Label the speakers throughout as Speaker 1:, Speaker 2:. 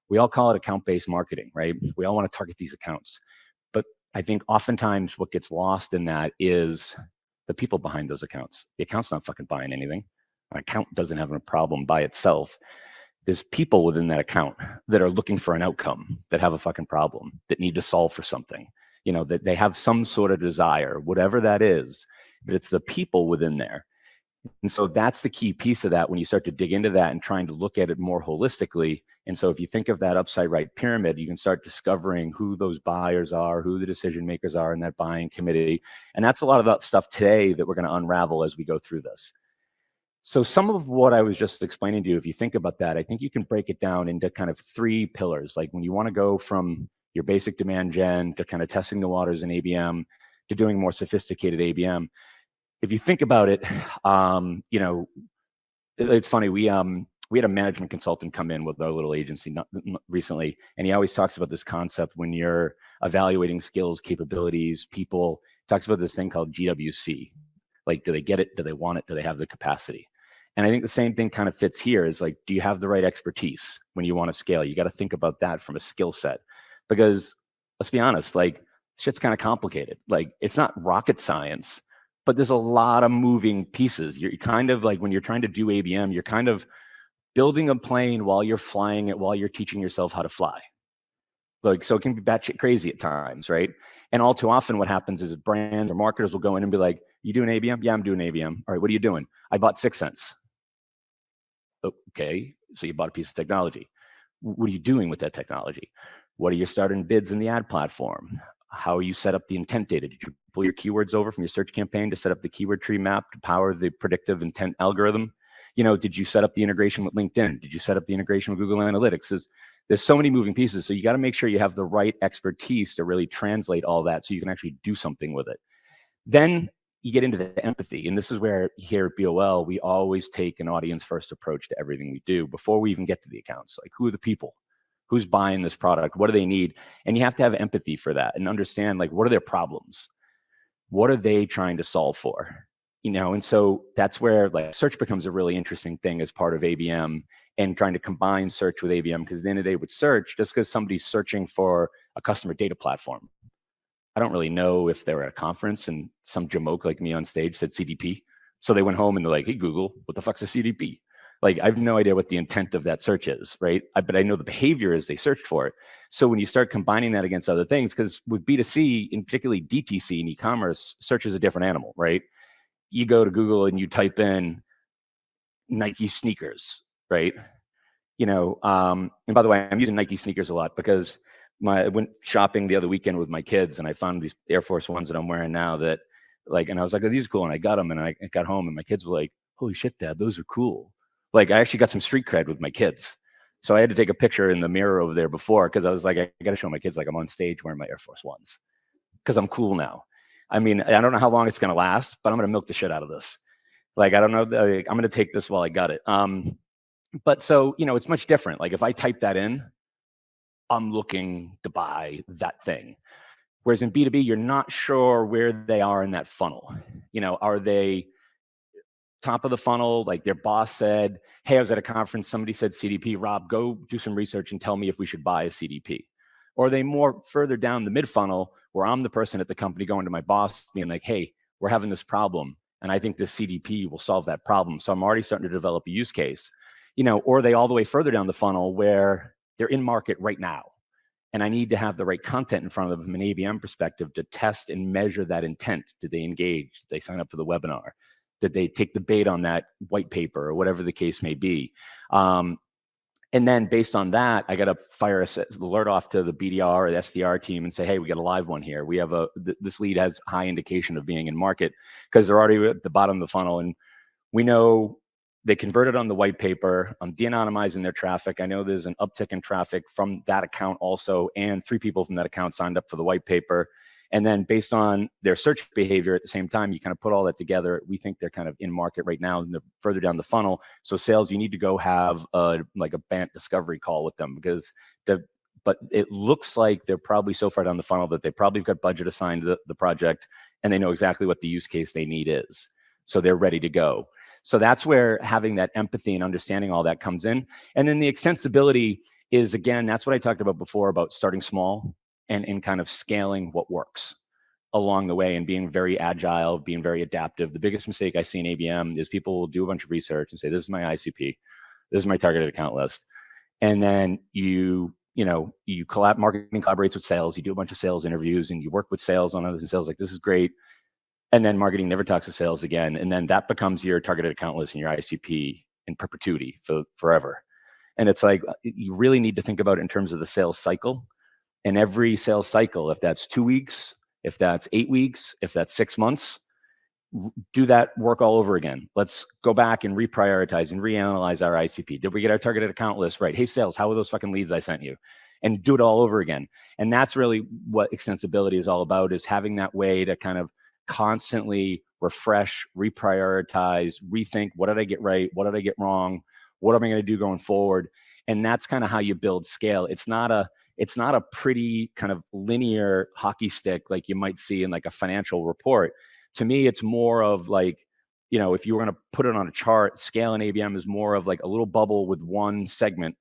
Speaker 1: we all call it account-based marketing, right? We all want to target these accounts. But I think oftentimes what gets lost in that is the people behind those accounts. The account's not fucking buying anything. An account doesn't have a problem by itself. There's people within that account that are looking for an outcome, that have a fucking problem, that need to solve for something, that they have some sort of desire, whatever that is, but it's the people within there. And so that's the key piece of that when you start to dig into that and trying to look at it more holistically. And so if you think of that upside right pyramid, you can start discovering who those buyers are, who the decision makers are in that buying committee. And that's a lot of that stuff today that we're going to unravel as we go through this. So some of what I was just explaining to you, if you think about that, I think you can break it down into kind of 3 pillars. Like when you want to go from your basic demand gen to kind of testing the waters in ABM to doing more sophisticated ABM. If you think about it, it's funny. We had a management consultant come in with our little agency recently, and he always talks about this concept when you're evaluating skills, capabilities, people. Talks about this thing called GWC. Like, do they get it? Do they want it? Do they have the capacity? And I think the same thing kind of fits here is like, do you have the right expertise when you want to scale? You got to think about that from a skill set, because let's be honest, like shit's kind of complicated. Like it's not rocket science, but there's a lot of moving pieces. You're kind of like when you're trying to do ABM, you're kind of building a plane while you're flying it, while you're teaching yourself how to fly. Like, so it can be batshit crazy at times, right? And all too often what happens is brands or marketers will go in and be like, you doing ABM? Yeah, I'm doing ABM. All right, what are you doing? I bought 6 cents. Okay, so you bought a piece of technology. What are you doing with that technology? What are your starting bids in the ad platform? How you set up the intent data? Did you pull your keywords over from your search campaign to set up the keyword tree map to power the predictive intent algorithm? Did you set up the integration with LinkedIn? Did you set up the integration with Google Analytics? There's so many moving pieces. So you got to make sure you have the right expertise to really translate all that so you can actually do something with it. Then you get into the empathy. And this is where here at BOL, we always take an audience first approach to everything we do before we even get to the accounts. Like, who are the people? Who's buying this product? What do they need? And you have to have empathy for that and understand, like, what are their problems? What are they trying to solve for? And so that's where like search becomes a really interesting thing as part of ABM and trying to combine search with ABM, because at the end of the day with search, just because somebody's searching for a customer data platform, I don't really know if they're at a conference and some jamoke like me on stage said CDP. So they went home and they're like, hey, Google, what the fuck's a CDP? Like, I have no idea what the intent of that search is, right? But I know the behavior is they searched for it. So when you start combining that against other things, because with B2C, and particularly DTC and e-commerce, search is a different animal, right? You go to Google and you type in Nike sneakers, right? And by the way, I'm using Nike sneakers a lot because I went shopping the other weekend with my kids and I found these Air Force Ones that I'm wearing now that and I was like, oh, these are cool. And I got them and I got home and my kids were like, holy shit, Dad, those are cool. Like, I actually got some street cred with my kids. So I had to take a picture in the mirror over there before, because I was like, I got to show my kids like I'm on stage wearing my Air Force Ones because I'm cool now. I mean, I don't know how long it's going to last, but I'm going to milk the shit out of this. Like, I don't know. I'm going to take this while I got it. But so, it's much different. Like, if I type that in, I'm looking to buy that thing. Whereas in B2B, you're not sure where they are in that funnel. Are they top of the funnel? Like their boss said, hey, I was at a conference, somebody said CDP, Rob, go do some research and tell me if we should buy a CDP. Or are they more further down the mid funnel where I'm the person at the company going to my boss being like, hey, we're having this problem and I think this CDP will solve that problem. So I'm already starting to develop a use case. Or are they all the way further down the funnel where they're in market right now and I need to have the right content in front of them from an ABM perspective to test and measure that intent. Did they engage? Did they sign up for the webinar? Did they take the bait on that white paper or whatever the case may be? And then based on that, I got to fire an alert off to the BDR or the SDR team and say, hey, we got a live one here. We have this lead has high indication of being in market because they're already at the bottom of the funnel. And we know they converted on the white paper. I'm de-anonymizing their traffic. I know there's an uptick in traffic from that account also, and 3 people from that account signed up for the white paper. And then based on their search behavior at the same time, you kind of put all that together. We think they're kind of in market right now and they're further down the funnel. So sales, you need to go have like a BANT discovery call with them but it looks like they're probably so far down the funnel that they probably got budget assigned to the project and they know exactly what the use case they need is. So they're ready to go. So that's where having that empathy and understanding all that comes in. And then the extensibility, is, again, that's what I talked about before about starting small and kind of scaling what works along the way and being very agile, being very adaptive. The biggest mistake I see in ABM is people will do a bunch of research and say, this is my ICP, this is my targeted account list. And then marketing collaborates with sales, you do a bunch of sales interviews and you work with sales on others and sales like, this is great. And then marketing never talks to sales again. And then that becomes your targeted account list and your ICP in perpetuity for forever. And it's like, you really need to think about it in terms of the sales cycle. And every sales cycle, if that's 2 weeks, if that's 8 weeks, if that's 6 months, do that work all over again. Let's go back and reprioritize and reanalyze our ICP. Did we get our targeted account list right? Hey, sales, how are those fucking leads I sent you? And do it all over again. And that's really what extensibility is all about, is having that way to kind of constantly refresh, reprioritize, rethink, what did I get right? What did I get wrong? What am I going to do going forward? And that's kind of how you build scale. It's not a pretty kind of linear hockey stick like you might see in like a financial report. To me, it's more of like, if you were going to put it on a chart, scale in ABM is more of like a little bubble with one segment.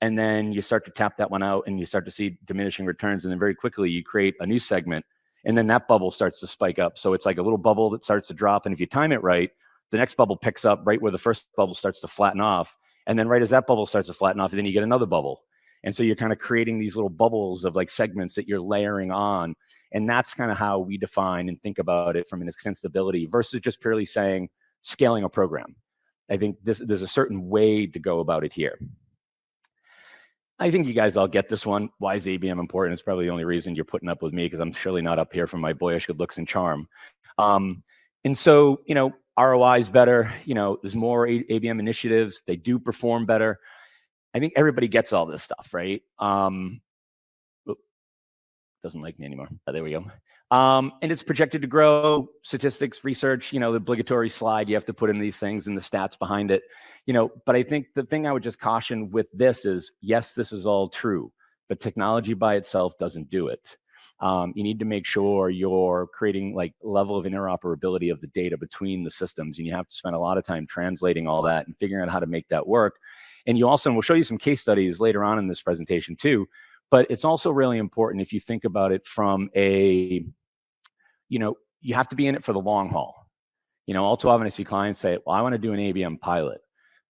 Speaker 1: And then you start to tap that one out and you start to see diminishing returns. And then very quickly you create a new segment. And then that bubble starts to spike up. So it's like a little bubble that starts to drop. And if you time it right, the next bubble picks up right where the first bubble starts to flatten off. And then right as that bubble starts to flatten off, then you get another bubble. And so you're kind of creating these little bubbles of like segments that you're layering on. And that's kind of how we define and think about it from an extensibility versus just purely saying scaling a program. I think there's a certain way to go about it here. I think you guys all get this one. Why is ABM important? It's probably the only reason you're putting up with me, because I'm surely not up here for my boyish good looks and charm. And so, ROI is better. There's more ABM initiatives. They do perform better. I think everybody gets all this stuff, right? Doesn't like me anymore. Oh, there we go. And it's projected to grow. Statistics, research, the obligatory slide you have to put in these things and the stats behind it. But I think the thing I would just caution with this is, yes, this is all true, but technology by itself doesn't do it. You need to make sure you're creating like level of interoperability of the data between the systems, and you have to spend a lot of time translating all that and figuring out how to make that work. And we'll show you some case studies later on in this presentation too, but it's also really important if you think about it from you have to be in it for the long haul. All too often I see clients say, well, I want to do an ABM pilot.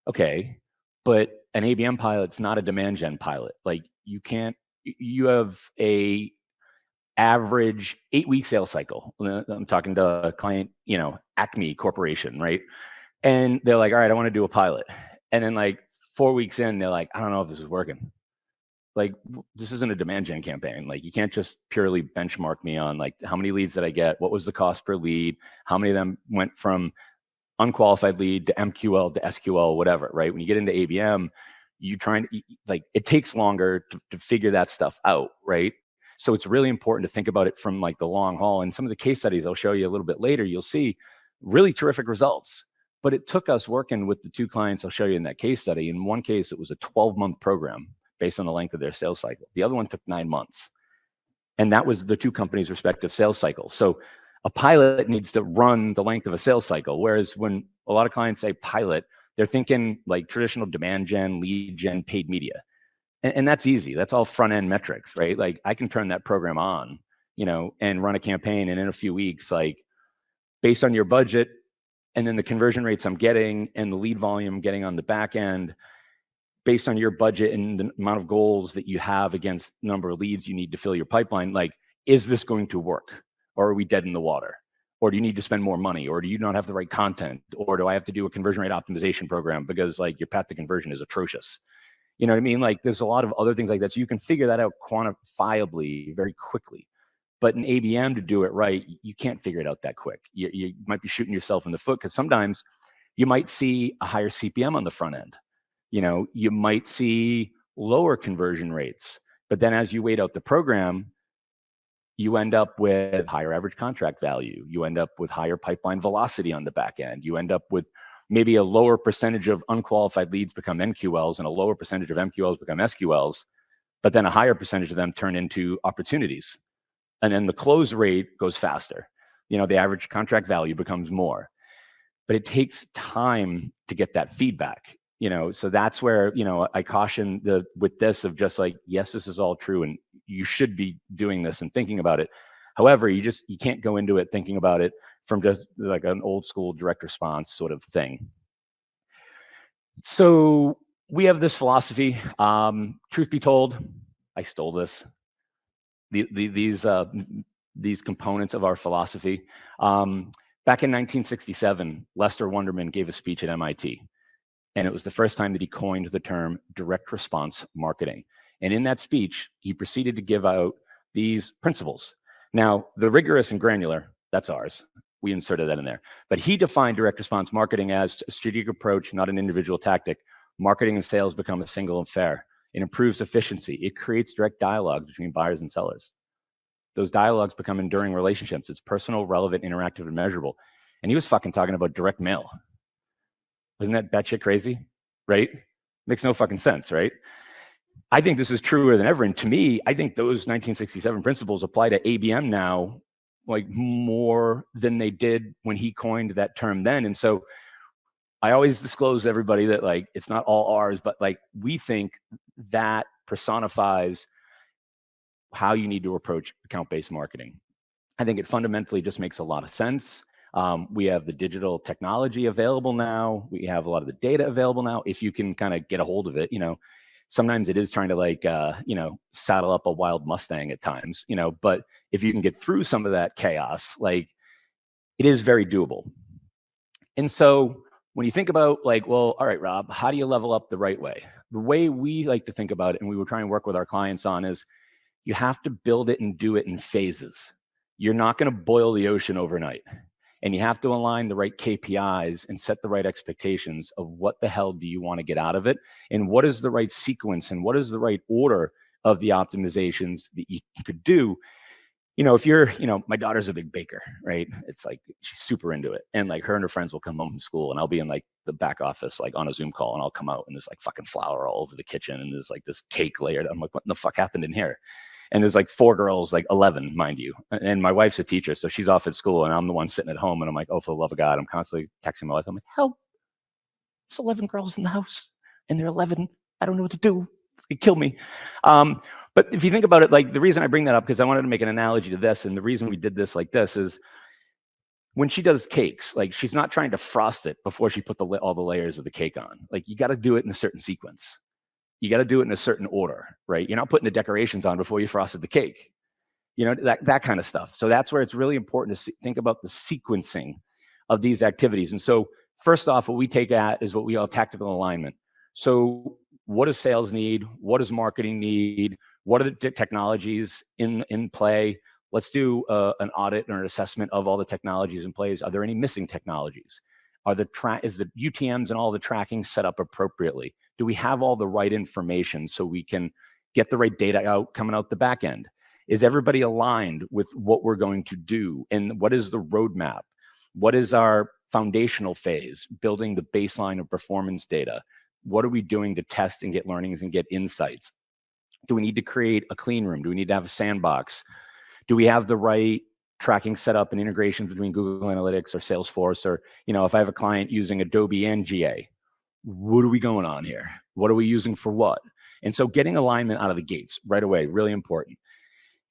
Speaker 1: Okay, but an ABM pilot's not a demand gen pilot. Like you have a average 8-week sales cycle. I'm talking to a client, Acme Corporation, right? And they're like, all right, I want to do a pilot. And then like 4 weeks in, they're like, I don't know if this is working. Like, this isn't a demand gen campaign. Like, you can't just purely benchmark me on like, how many leads did I get? What was the cost per lead? How many of them went from unqualified lead to MQL to SQL, whatever, right? When you get into ABM, it takes longer to figure that stuff out, right? So it's really important to think about it from like the long haul. And some of the case studies I'll show you a little bit later, you'll see really terrific results. But it took us working with the 2 clients I'll show you in that case study. In one case, it was a 12-month program based on the length of their sales cycle. The other one took 9 months. And that was the 2 companies' respective sales cycles. So a pilot needs to run the length of a sales cycle. Whereas when a lot of clients say pilot, they're thinking like traditional demand gen, lead gen, paid media. And that's easy. That's all front end metrics, right? Like I can turn that program on, and run a campaign. And in a few weeks, like based on your budget and then the conversion rates I'm getting and the lead volume I'm getting on the back end, based on your budget and the amount of goals that you have against the number of leads you need to fill your pipeline, like, is this going to work? Or are we dead in the water? Or do you need to spend more money? Or do you not have the right content? Or do I have to do a conversion rate optimization program because like your path to conversion is atrocious? You know what I mean? Like there's a lot of other things like that. So you can figure that out quantifiably very quickly. But in ABM, to do it right, you can't figure it out that quick. You might be shooting yourself in the foot because sometimes you might see a higher CPM on the front end. You might see lower conversion rates. But then as you wait out the program, you end up with higher average contract value. You end up with higher pipeline velocity on the back end. You end up with maybe a lower percentage of unqualified leads become NQLs and a lower percentage of MQLs become SQLs, but then a higher percentage of them turn into opportunities. And then the close rate goes faster. The average contract value becomes more. But it takes time to get that feedback. So that's where, I caution with this of just like, yes, this is all true and you should be doing this and thinking about it. However, you can't go into it thinking about it from just like an old school direct response sort of thing. So we have this philosophy. Truth be told, I stole this. These components of our philosophy. Back in 1967, Lester Wunderman gave a speech at MIT. And it was the first time that he coined the term direct response marketing. And in that speech, he proceeded to give out these principles. Now, the rigorous and granular, that's ours. We inserted that in there. But he defined direct response marketing as a strategic approach, not an individual tactic. Marketing and sales become a single affair. It improves efficiency. It creates direct dialogue between buyers and sellers. Those dialogues become enduring relationships. It's personal, relevant, interactive, and measurable. And he was fucking talking about direct mail. Isn't that batshit crazy? Right? Makes no fucking sense, right? I think this is truer than ever. And to me, I think those 1967 principles apply to ABM now, like more than they did when he coined that term then. And so I always disclose to everybody that like, it's not all ours, but like we think that personifies how you need to approach account-based marketing. I think it fundamentally just makes a lot of sense. We have the digital technology available now. We have a lot of the data available now. If you can kind of get a hold of it, sometimes it is trying to like, saddle up a wild Mustang at times, but if you can get through some of that chaos, like it is very doable. And so when you think about like, well, all right, Rob, how do you level up the right way? The way we like to think about it, and we will try and work with our clients on, is you have to build it and do it in phases. You're not going to boil the ocean overnight. And you have to align the right KPIs and set the right expectations of what the hell do you want to get out of it, and what is the right sequence and what is the right order of the optimizations that you could do. If you're, my daughter's a big baker, right? It's like she's super into it, and like her and her friends will come home from school, and I'll be in like the back office, like on a Zoom call, and I'll come out and there's like fucking flour all over the kitchen, and there's like this cake layered. I'm like, what in the fuck happened in here? And there's like 4 girls, like 11, mind you. And my wife's a teacher, so she's off at school, and I'm the one sitting at home. And I'm like, oh, for the love of God, I'm constantly texting my wife. I'm like, help, there's 11 girls in the house, and they're 11. I don't know what to do. They kill me. But if you think about it, like the reason I bring that up, because I wanted to make an analogy to this, and the reason we did this like this is when she does cakes, like she's not trying to frost it before she put all the layers of the cake on. Like you got to do it in a certain sequence. You got to do it in a certain order, right? You're not putting the decorations on before you frosted the cake, that kind of stuff. So that's where it's really important to think about the sequencing of these activities. And so first off, what we take at is what we call tactical alignment. So what does sales need? What does marketing need? What are the technologies in play? Let's do an audit or an assessment of all the technologies in place. Are there any missing technologies? Is the UTMs and all the tracking set up appropriately? Do we have all the right information so we can get the right data out coming out the back end? Is everybody aligned with what we're going to do? And what is the roadmap? What is our foundational phase? Building the baseline of performance data. What are we doing to test and get learnings and get insights? Do we need to create a clean room? Do we need to have a sandbox? Do we have the right tracking set up and integrations between Google Analytics or Salesforce? Or, if I have a client using Adobe and GA, what are we going on here? What are we using for what? And so getting alignment out of the gates right away, really important.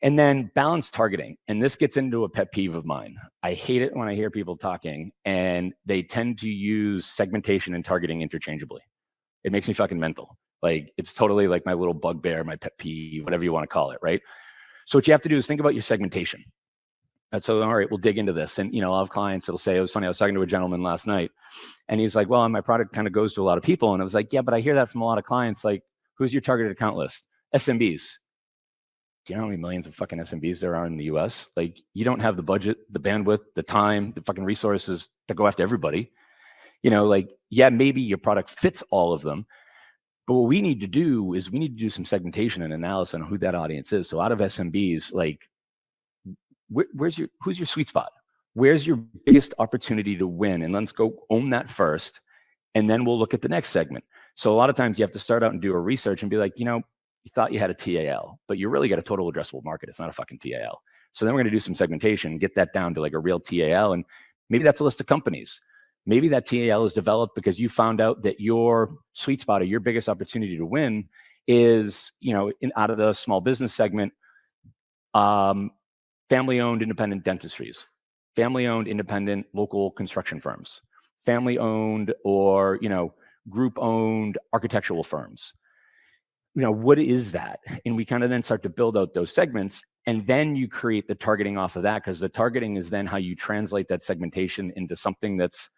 Speaker 1: And then balanced targeting. And this gets into a pet peeve of mine. I hate it when I hear people talking and they tend to use segmentation and targeting interchangeably. It makes me fucking mental. Like it's totally like my little bugbear, my pet peeve, whatever you want to call it, right? So what you have to do is think about your segmentation. And so, all right, we'll dig into this. And, I'll have clients that'll say, it was funny, I was talking to a gentleman last night and he's like, well, my product kind of goes to a lot of people. And I was like, yeah, but I hear that from a lot of clients. Like, who's your targeted account list? SMBs. Do you know how many millions of fucking SMBs there are in the US? Like, you don't have the budget, the bandwidth, the time, the fucking resources to go after everybody. Yeah, maybe your product fits all of them. But what we need to do is we need to do some segmentation and analysis on who that audience is. So out of SMBs, like, who's your sweet spot? Where's your biggest opportunity to win? And let's go own that first, and then we'll look at the next segment. So a lot of times you have to start out and do a research and be like, you thought you had a TAL, but you really got a total addressable market. It's not a fucking TAL. So then we're going to do some segmentation, get that down to like a real TAL. And maybe that's a list of companies. Maybe that TAL is developed because you found out that your sweet spot or your biggest opportunity to win is, out of the small business segment, family-owned independent dentistries, family-owned independent local construction firms, family-owned or, group-owned architectural firms. What is that? And we kind of then start to build out those segments, and then you create the targeting off of that, because the targeting is then how you translate that segmentation into something that's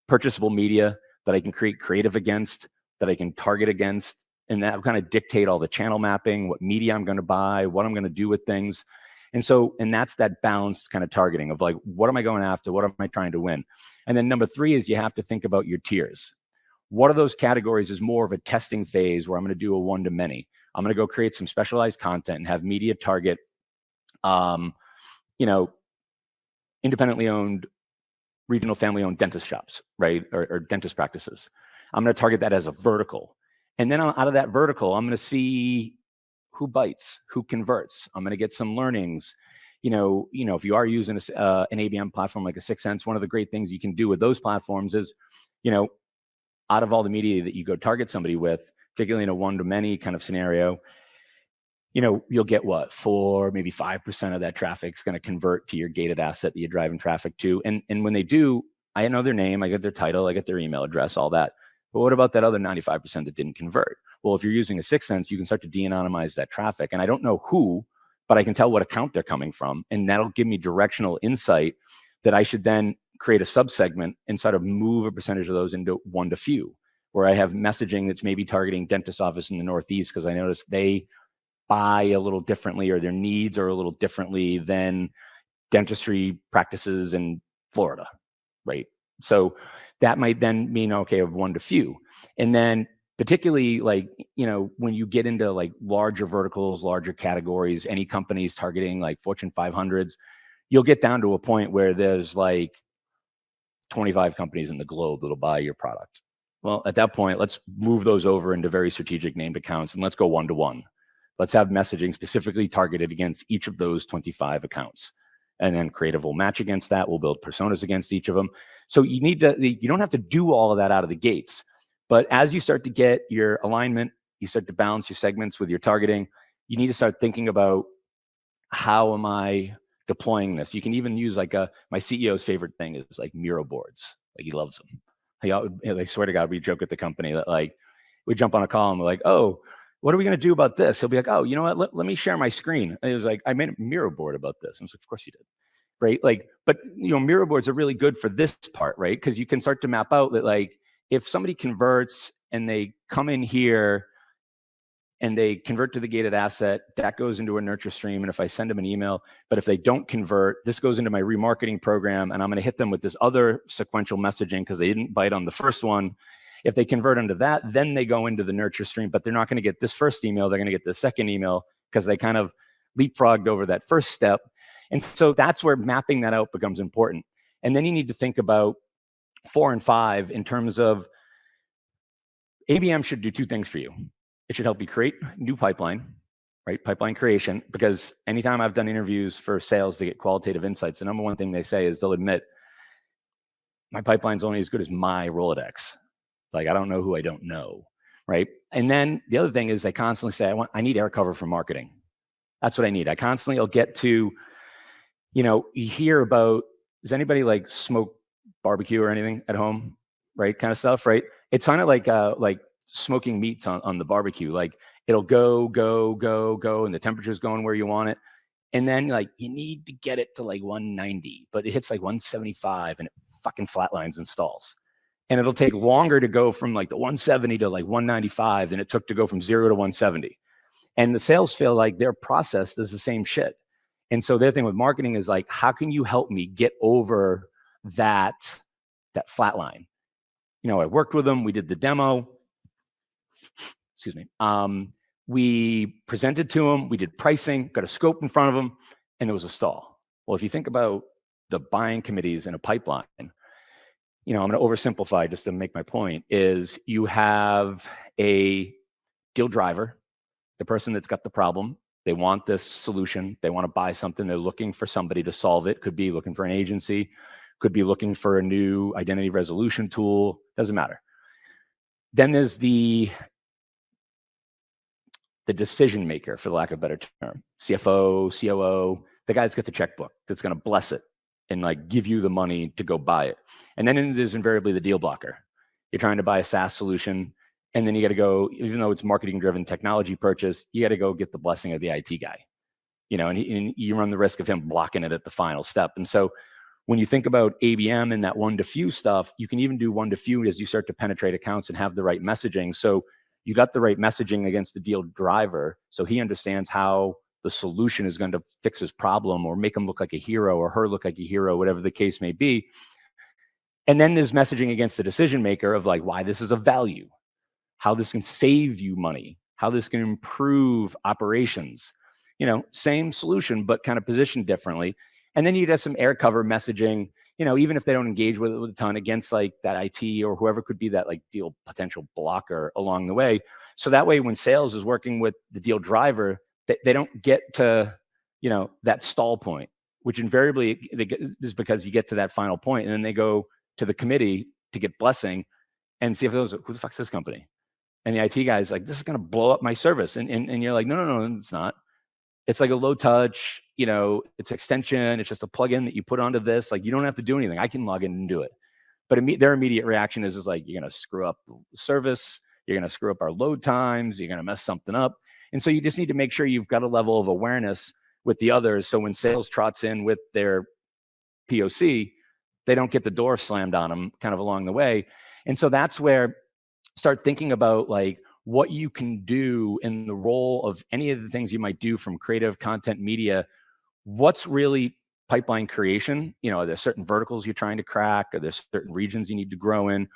Speaker 1: purchasable media that I can create creative against, that I can target against, and that kind of dictate all the channel mapping, what media I'm going to buy, what I'm going to do with things. And that's that balanced kind of targeting of like, what am I going after? What am I trying to win? And then number 3 is you have to think about your tiers. What of those categories is more of a testing phase where I'm going to do a one-to-many? I'm going to go create some specialized content and have media target, independently owned, regional family-owned dentist shops, right? Or dentist practices. I'm going to target that as a vertical. And then out of that vertical, I'm going to see who bites, who converts. I'm going to get some learnings. If you are using an ABM platform like a 6 Sense, one of the great things you can do with those platforms is, out of all the media that you go target somebody with, particularly in a one-to-many kind of scenario, you'll get what, 4, maybe 5% of that traffic is going to convert to your gated asset that you're driving traffic to. And when they do, I know their name, I get their title, I get their email address, all that. But what about that other 95% that didn't convert? Well, if you're using a 6 Sense, you can start to de-anonymize that traffic. And I don't know who, but I can tell what account they're coming from. And that'll give me directional insight that I should then create a subsegment and sort of move a percentage of those into one to few, where I have messaging that's maybe targeting dentist office in the Northeast because I noticed they buy a little differently or their needs are a little differently than dentistry practices in Florida, right? So that might then mean, okay, of one to few. And then particularly when you get into like larger verticals, larger categories, any companies targeting like Fortune 500s, you'll get down to a point where there's like 25 companies in the globe that'll buy your product. Well, at that point, let's move those over into very strategic named accounts and let's go one-to-one. Let's have messaging specifically targeted against each of those 25 accounts. And then Creative will match against that. We'll build personas against each of them. So you don't have to do all of that out of the gates. But as you start to get your alignment, you start to balance your segments with your targeting, you need to start thinking about, how am I deploying this? You can even use my CEO's favorite thing is like Miro boards. Like he loves them. I swear to God, we joke at the company that like we jump on a call and we're like, oh, what are we going to do about this? He'll be like, oh, you know what? Let me share my screen. And he was like, I made a Miro board about this. And I was like, of course you did. Right? Like, but Miro boards are really good for this part, right? Because you can start to map out that like, if somebody converts and they come in here and they convert to the gated asset, that goes into a nurture stream. And if I send them an email, but if they don't convert, this goes into my remarketing program and I'm going to hit them with this other sequential messaging because they didn't bite on the first one. If they convert into that, then they go into the nurture stream, but they're not going to get this first email. They're going to get the second email because they kind of leapfrogged over that first step. And so that's where mapping that out becomes important. And then you need to think about 4 and 5 in terms of ABM should do 2 things for you. It should help you create new pipeline, right? Pipeline creation, because anytime I've done interviews for sales to get qualitative insights, the number one thing they say is they'll admit, my pipeline's only as good as my Rolodex. Like, I don't know who I don't know, right? And then the other thing is they constantly say, I need air cover for marketing. That's what I need. I constantly will get to, you hear about, does anybody like smoke barbecue or anything at home, right? Kind of stuff, right? It's kind of like smoking meats on the barbecue. Like it'll go, and the temperature's going where you want it. And then like you need to get it to like 190, but it hits like 175 and it fucking flatlines and stalls. And it'll take longer to go from like the 170 to like 195 than it took to go from 0 to 170. And the sales feel like their process does the same shit. And so their thing with marketing is like, how can you help me get over that flat line? I worked with them. We did the demo. Excuse me. We presented to them. We did pricing, got a scope in front of them, and there was a stall. Well, if you think about the buying committees in a pipeline, I'm going to oversimplify just to make my point, is you have a deal driver, the person that's got the problem. They want this solution. They want to buy something. They're looking for somebody to solve it. Could be looking for an agency, could be looking for a new identity resolution tool, doesn't matter. Then there's the decision maker, for the lack of a better term, CFO, COO, the guy that's got the checkbook, that's going to bless it and like give you the money to go buy it. And then there's invariably the deal blocker. You're trying to buy a SaaS solution, and then you got to go, even though it's marketing driven technology purchase, you got to go get the blessing of the IT guy, and you run the risk of him blocking it at the final step. And so when you think about ABM and that one to few stuff, you can even do one to few as you start to penetrate accounts and have the right messaging. So you got the right messaging against the deal driver, so he understands how the solution is going to fix his problem or make him look like a hero or her look like a hero, whatever the case may be. And then there's messaging against the decision maker of like why this is of value, how this can save you money, how this can improve operations. Same solution, but kind of positioned differently. And then you get some air cover messaging, even if they don't engage with it with a ton, against like that IT or whoever could be that like deal potential blocker along the way. So that way, when sales is working with the deal driver, they don't get to, that stall point, which invariably is because you get to that final point and then they go to the committee to get blessing and see if those, who the fuck's this company? And the IT guy's like, this is going to blow up my service. And you're like, no, it's not. It's like a low touch, it's extension. It's just a plugin that you put onto this. Like, you don't have to do anything. I can log in and do it. But their immediate reaction is like, you're going to screw up the service. You're going to screw up our load times. You're going to mess something up. And so you just need to make sure you've got a level of awareness with the others. So when sales trots in with their POC, they don't get the door slammed on them kind of along the way. And so that's where start thinking about like what you can do in the role of any of the things you might do from creative content media. What's really pipeline creation? There's certain verticals you're trying to crack, or there's certain regions you need to grow in.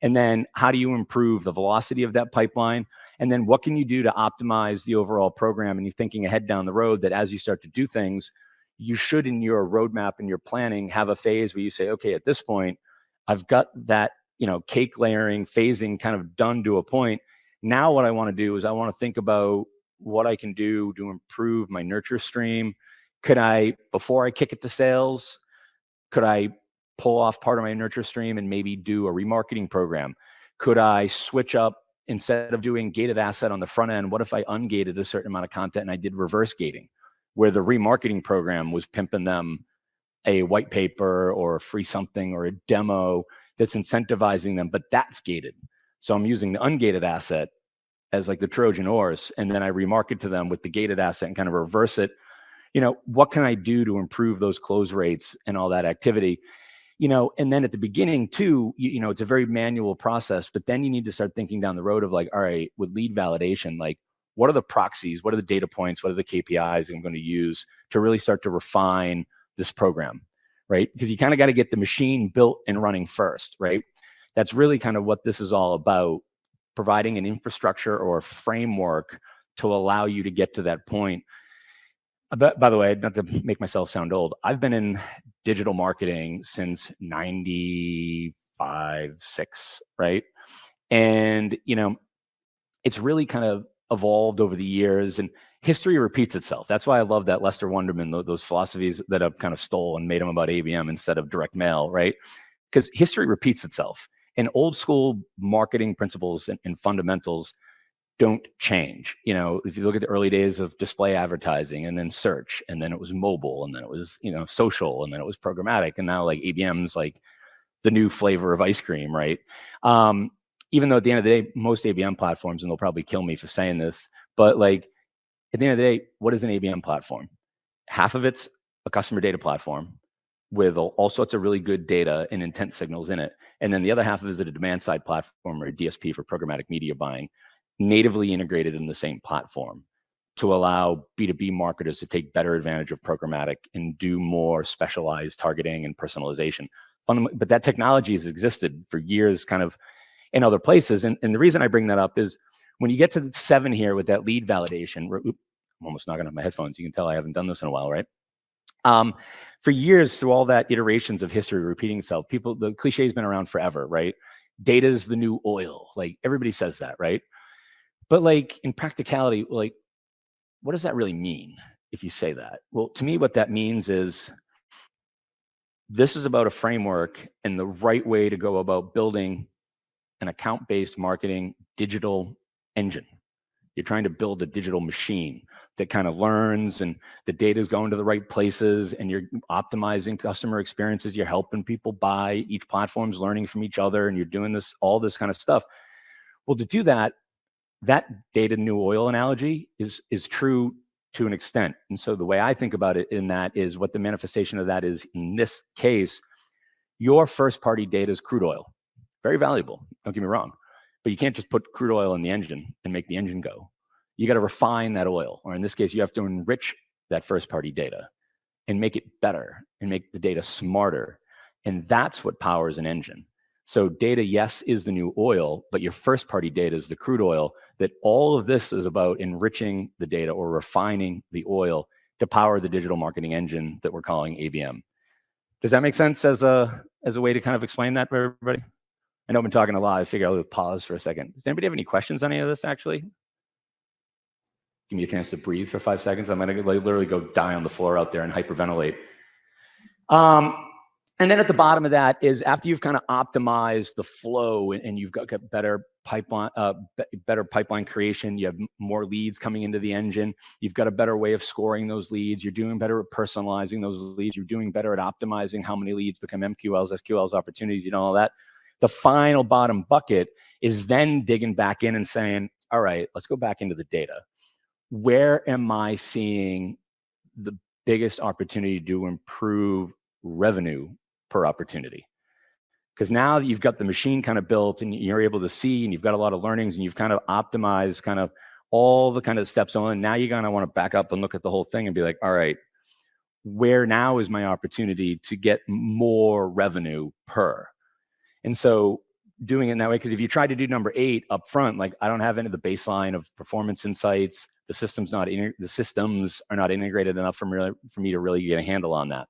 Speaker 1: And then how do you improve the velocity of that pipeline? And then what can you do to optimize the overall program? And you're thinking ahead down the road that as you start to do things, you should, in your roadmap and your planning, have a phase where you say, okay, at this point, I've got that, cake layering, phasing kind of done to a point. Now what I want to do is I want to think about what I can do to improve my nurture stream. Could I, before I kick it to sales, could I pull off part of my nurture stream and maybe do a remarketing program? Could I switch up, instead of doing gated asset on the front end, what if I ungated a certain amount of content and I did reverse gating, where the remarketing program was pimping them a white paper or a free something or a demo that's incentivizing them, but that's gated. So I'm using the ungated asset as like the Trojan horse, and then I remarket to them with the gated asset and kind of reverse it. What can I do to improve those close rates and all that activity? And then at the beginning too, it's a very manual process, but then you need to start thinking down the road of like, all right, with lead validation, like what are the proxies? What are the data points? What are the KPIs I'm going to use to really start to refine this program, right? Because you kind of got to get the machine built and running first, right? That's really kind of what this is all about, providing an infrastructure or a framework to allow you to get to that point. But by the way, not to make myself sound old, I've been in digital marketing since 95, 6, right? And, it's really kind of evolved over the years, and history repeats itself. That's why I love that Lester Wunderman, those philosophies that I've kind of stole and made them about ABM instead of direct mail, right? Because history repeats itself, and old school marketing principles and fundamentals don't change. If you look at the early days of display advertising and then search, and then it was mobile, and then it was, social, and then it was programmatic. And now like ABM's like the new flavor of ice cream, right? Even though at the end of the day, most ABM platforms, and they'll probably kill me for saying this, but like at the end of the day, what is an ABM platform? Half of it's a customer data platform with all sorts of really good data and intent signals in it. And then the other half of it is a demand side platform, or a DSP for programmatic media buying, natively integrated in the same platform to allow B2B marketers to take better advantage of programmatic and do more specialized targeting and personalization. But that technology has existed for years kind of in other places. And the reason I bring that up is when you get to 7 here with that lead validation, I'm almost knocking off my headphones. You can tell I haven't done this in a while, right? For years, through all that iterations of history repeating itself, the cliche has been around forever, right? Data is the new oil. Like everybody says that, right? But like in practicality, like what does that really mean if you say that? Well, to me, what that means is This is about a framework and the right way to go about building an account-based marketing digital engine. You're trying to build a digital machine that kind of learns, and the data is going to the right places, and you're optimizing customer experiences. You're helping people buy. Each platform's learning from each other, and you're doing all this kind of stuff. Well, to do that data new oil analogy is true to an extent. And so the way I think about it in that is what the manifestation of that is in this case, your first party data is crude oil. Very valuable, don't get me wrong. But you can't just put crude oil in the engine and make the engine go. You got to refine that oil, or in this case, you have to enrich that first party data and make it better and make the data smarter. And that's what powers an engine. So data, yes, is the new oil, but your first party data is the crude oil. That all of this is about enriching the data or refining the oil to power the digital marketing engine that we're calling ABM. Does that make sense as a way to kind of explain that for everybody? I know I've been talking a lot. I figure I'll pause for a second. Does anybody have any questions on any of this, actually? Give me a chance to breathe for 5 seconds. I'm going to literally go die on the floor out there and hyperventilate. And then at the bottom of that is after you've kind of optimized the flow and you've got better pipeline creation, you have more leads coming into the engine, you've got a better way of scoring those leads, you're doing better at personalizing those leads, you're doing better at optimizing how many leads become MQLs, SQLs, opportunities, all that. The final bottom bucket is then digging back in and saying, all right, let's go back into the data. Where am I seeing the biggest opportunity to improve revenue per opportunity? Because now that you've got the machine kind of built and you're able to see and you've got a lot of learnings and you've kind of optimized kind of all the kind of steps on, now you're going to want to back up and look at the whole thing and be like, all right, where now is my opportunity to get more revenue per? And so doing it in that way, because if you try to do number 8 up front, like I don't have any of the baseline of performance insights, the systems are not integrated enough for me to really get a handle on that.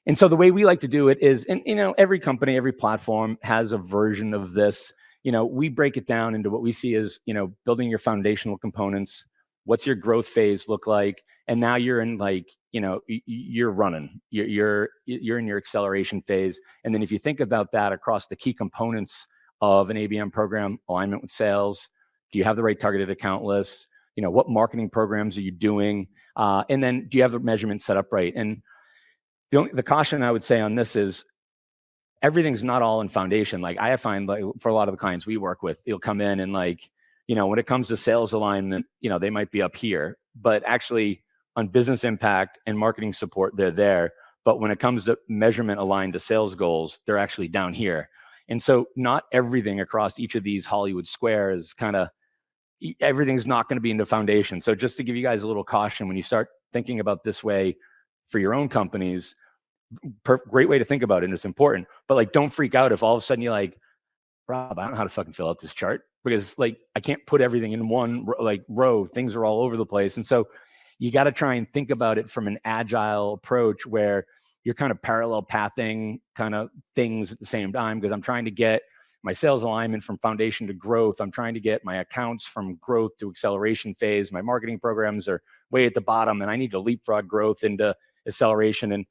Speaker 1: And so the way we like to do it is, and every company, every platform has a version of this. We break it down into what we see as, building your foundational components. What's your growth phase look like? And now you're in you're running. You're in your acceleration phase. And then if you think about that across the key components of an ABM program, alignment with sales, do you have the right targeted account lists? What marketing programs are you doing? And then do you have the measurement set up right? And the caution I would say on this is everything's not all in foundation. Like I find for a lot of the clients we work with, you'll come in and when it comes to sales alignment, they might be up here, but actually on business impact and marketing support, they're there. But when it comes to measurement aligned to sales goals, they're actually down here. And so not everything across each of these Hollywood squares everything's not going to be in the foundation. So just to give you guys a little caution, when you start thinking about this way for your own companies, great way to think about it, and it's important. But don't freak out if all of a sudden you're like, Rob, I don't know how to fucking fill out this chart, because I can't put everything in one row. Things are all over the place. And so you got to try and think about it from an agile approach where you're kind of parallel pathing kind of things at the same time, because I'm trying to get my sales alignment from foundation to growth. I'm trying to get my accounts from growth to acceleration phase. My marketing programs are way at the bottom, and I need to leapfrog growth into acceleration and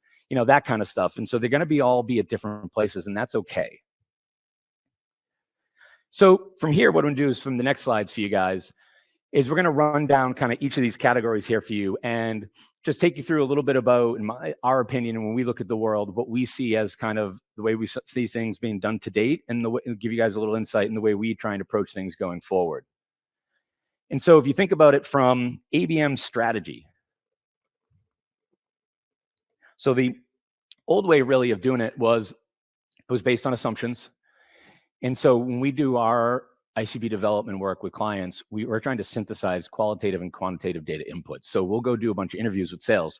Speaker 1: that kind of stuff. And so they're going to all be at different places, and that's okay. So from here, what I'm going to do is from the next slides for you guys is we're going to run down kind of each of these categories here for you and just take you through a little bit about, in our opinion, and when we look at the world, what we see as kind of the way we see things being done to date, and give you guys a little insight in the way we try and approach things going forward. And so if you think about it from ABM strategy, so the old way really of doing it was based on assumptions. And so when we do our ICP development work with clients, we're trying to synthesize qualitative and quantitative data inputs. So we'll go do a bunch of interviews with sales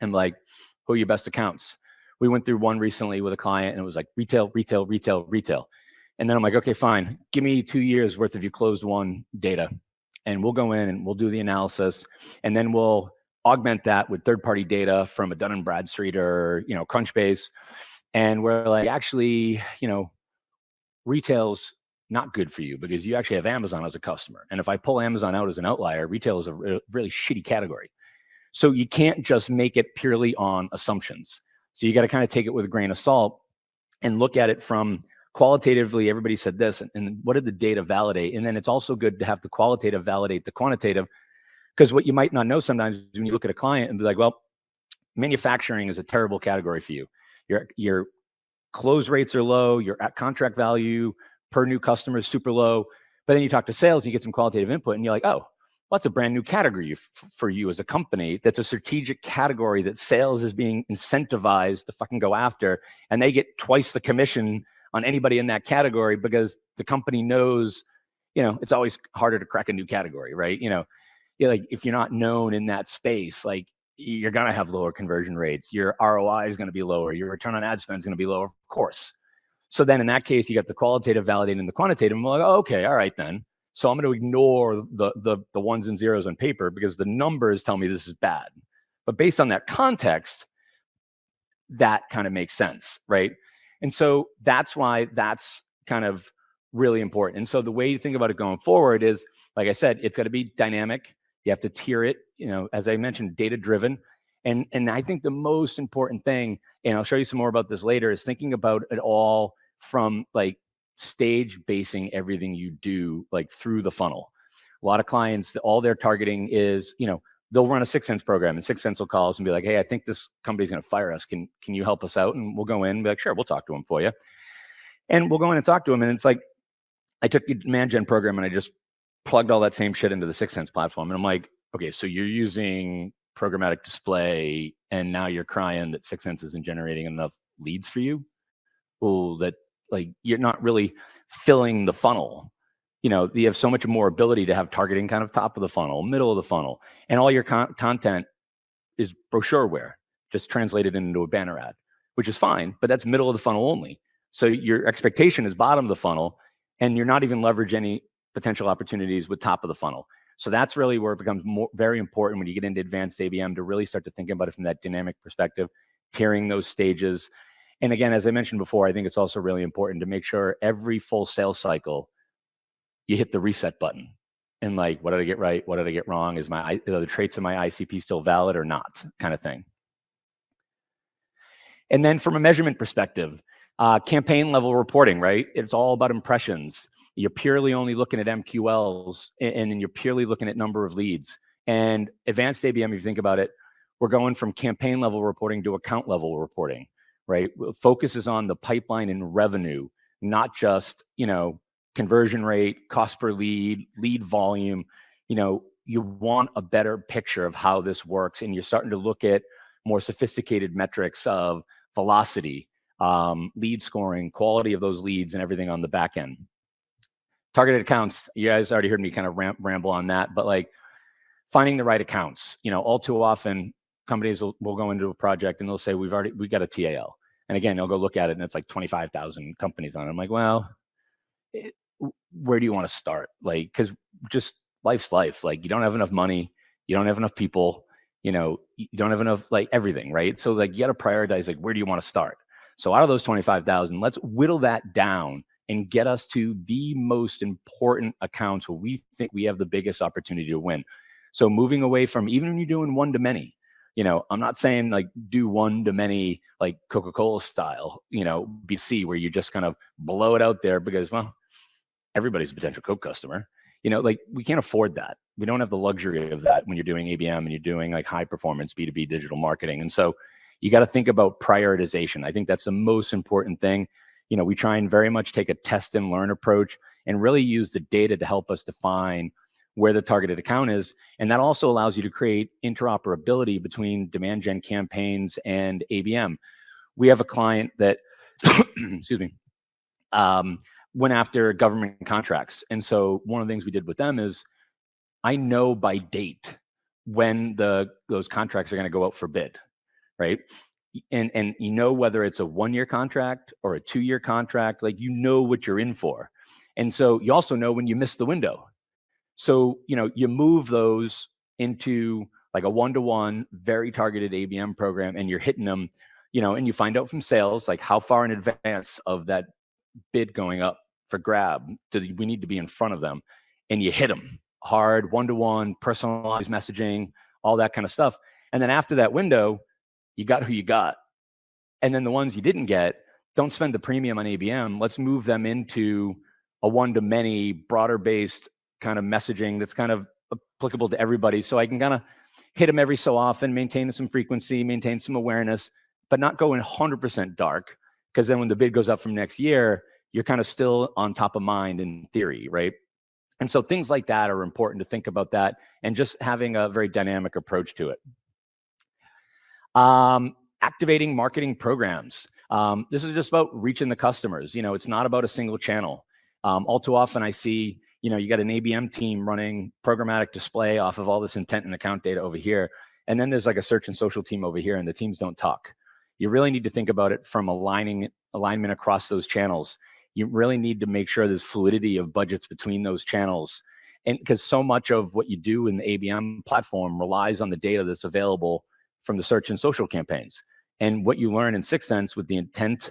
Speaker 1: and who are your best accounts? We went through one recently with a client and it was like retail, retail, retail, retail. And then I'm like, okay, fine. Give me 2 years worth of your closed won data. And we'll go in and we'll do the analysis. And then we'll augment that with third-party data from a Dun & Bradstreet or, Crunchbase. And we're like, actually, retail's not good for you because you actually have Amazon as a customer. And if I pull Amazon out as an outlier, retail is a really shitty category. So you can't just make it purely on assumptions. So you got to kind of take it with a grain of salt and look at it from qualitatively. Everybody said this, and what did the data validate? And then it's also good to have the qualitative validate the quantitative, because what you might not know sometimes is when you look at a client and be like, well, manufacturing is a terrible category for you. Your close rates are low, your contract value per new customer is super low. But then you talk to sales, and you get some qualitative input, and you're like, oh, well, that's a brand new category for you as a company. That's a strategic category that sales is being incentivized to fucking go after, and they get twice the commission on anybody in that category because the company knows, it's always harder to crack a new category, right? Like if you're not known in that space, like you're gonna have lower conversion rates. Your ROI is gonna be lower. Your return on ad spend is gonna be lower, of course. So then in that case, you got the qualitative validating the quantitative. And we're like, oh, okay, all right then. So I'm going to ignore the ones and zeros on paper because the numbers tell me this is bad. But based on that context, that kind of makes sense, right? And so that's why that's kind of really important. And so the way you think about it going forward is, like I said, it's got to be dynamic. You have to tier it, as I mentioned, data-driven. And I think the most important thing, and I'll show you some more about this later, is thinking about it all from like stage basing everything you do like through the funnel. A lot of clients, all they're targeting is, they'll run a 6 Sense program, and 6 Sense will call us and be like, hey, I think this company's going to fire us. Can you help us out? And we'll go in and be like, sure, we'll talk to them for you. And we'll go in and talk to them. And it's like, I took the demand gen program and I just plugged all that same shit into the 6 Sense platform. And I'm like, okay, so you're using programmatic display, and now you're crying that 6 Sense isn't generating enough leads for you. Well, that like you're not really filling the funnel. You have so much more ability to have targeting kind of top of the funnel, middle of the funnel, and all your content is brochureware, just translated into a banner ad, which is fine, but that's middle of the funnel only. So your expectation is bottom of the funnel, and you're not even leverage any potential opportunities with top of the funnel. So that's really where it becomes very important when you get into advanced ABM to really start to think about it from that dynamic perspective, tiering those stages. And again, as I mentioned before, I think it's also really important to make sure every full sales cycle, you hit the reset button. And like, what did I get right? What did I get wrong? Are the traits of my ICP still valid or not, kind of thing. And then from a measurement perspective, campaign level reporting, right? It's all about impressions. You're purely only looking at MQLs, and then you're purely looking at number of leads. And advanced ABM, if you think about it, we're going from campaign level reporting to account level reporting, right? Focuses on the pipeline and revenue, not just, conversion rate, cost per lead, lead volume. You want a better picture of how this works, and you're starting to look at more sophisticated metrics of velocity, lead scoring, quality of those leads, and everything on the back end. Targeted accounts, you guys already heard me kind of ramble on that, but like finding the right accounts. All too often companies will go into a project and they'll say, we got a TAL. And again, they'll go look at it and it's like 25,000 companies on it. I'm like, well, where do you want to start? Like, because just life's life. Like, you don't have enough money, you don't have enough people, you don't have enough, like, everything, right? So like, you got to prioritize, like, where do you want to start? So out of those 25,000, let's whittle that down and get us to the most important accounts where we think we have the biggest opportunity to win. So moving away from, even when you're doing one to many, I'm not saying like do one to many, like Coca-Cola style, BC, where you just kind of blow it out there because, well, everybody's a potential Coke customer. Like, we can't afford that. We don't have the luxury of that when you're doing ABM and you're doing like high performance B2B digital marketing. And so you got to think about prioritization. I think that's the most important thing. We try and very much take a test and learn approach and really use the data to help us define where the targeted account is. And that also allows you to create interoperability between demand gen campaigns and ABM. We have a client that, excuse me, went after government contracts. And so one of the things we did with them is, I know by date when those contracts are going to go out for bid, right? And whether it's a 1-year contract or a 2-year contract, like, what you're in for. And so you also know when you miss the window. So, you move those into like a 1-to-1, very targeted ABM program, and you're hitting them, and you find out from sales, like, how far in advance of that bid going up for grab do we need to be in front of them, and you hit them hard, 1-to-1, personalized messaging, all that kind of stuff. And then after that window, you got who you got. And then the ones you didn't get, don't spend the premium on ABM. Let's move them into a one-to-many, broader-based kind of messaging that's kind of applicable to everybody. So I can kind of hit them every so often, maintain some frequency, maintain some awareness, but not go in 100% dark, because then when the bid goes up from next year, you're kind of still on top of mind in theory, right? And so things like that are important to think about that, and just having a very dynamic approach to it. Activating marketing programs. This is just about reaching the customers. It's not about a single channel. All too often I see, you got an ABM team running programmatic display off of all this intent and account data over here. And then there's like a search and social team over here, and the teams don't talk. You really need to think about it from alignment across those channels. You really need to make sure there's fluidity of budgets between those channels. And because so much of what you do in the ABM platform relies on the data that's available from the search and social campaigns. And what you learn in 6th Sense with the intent,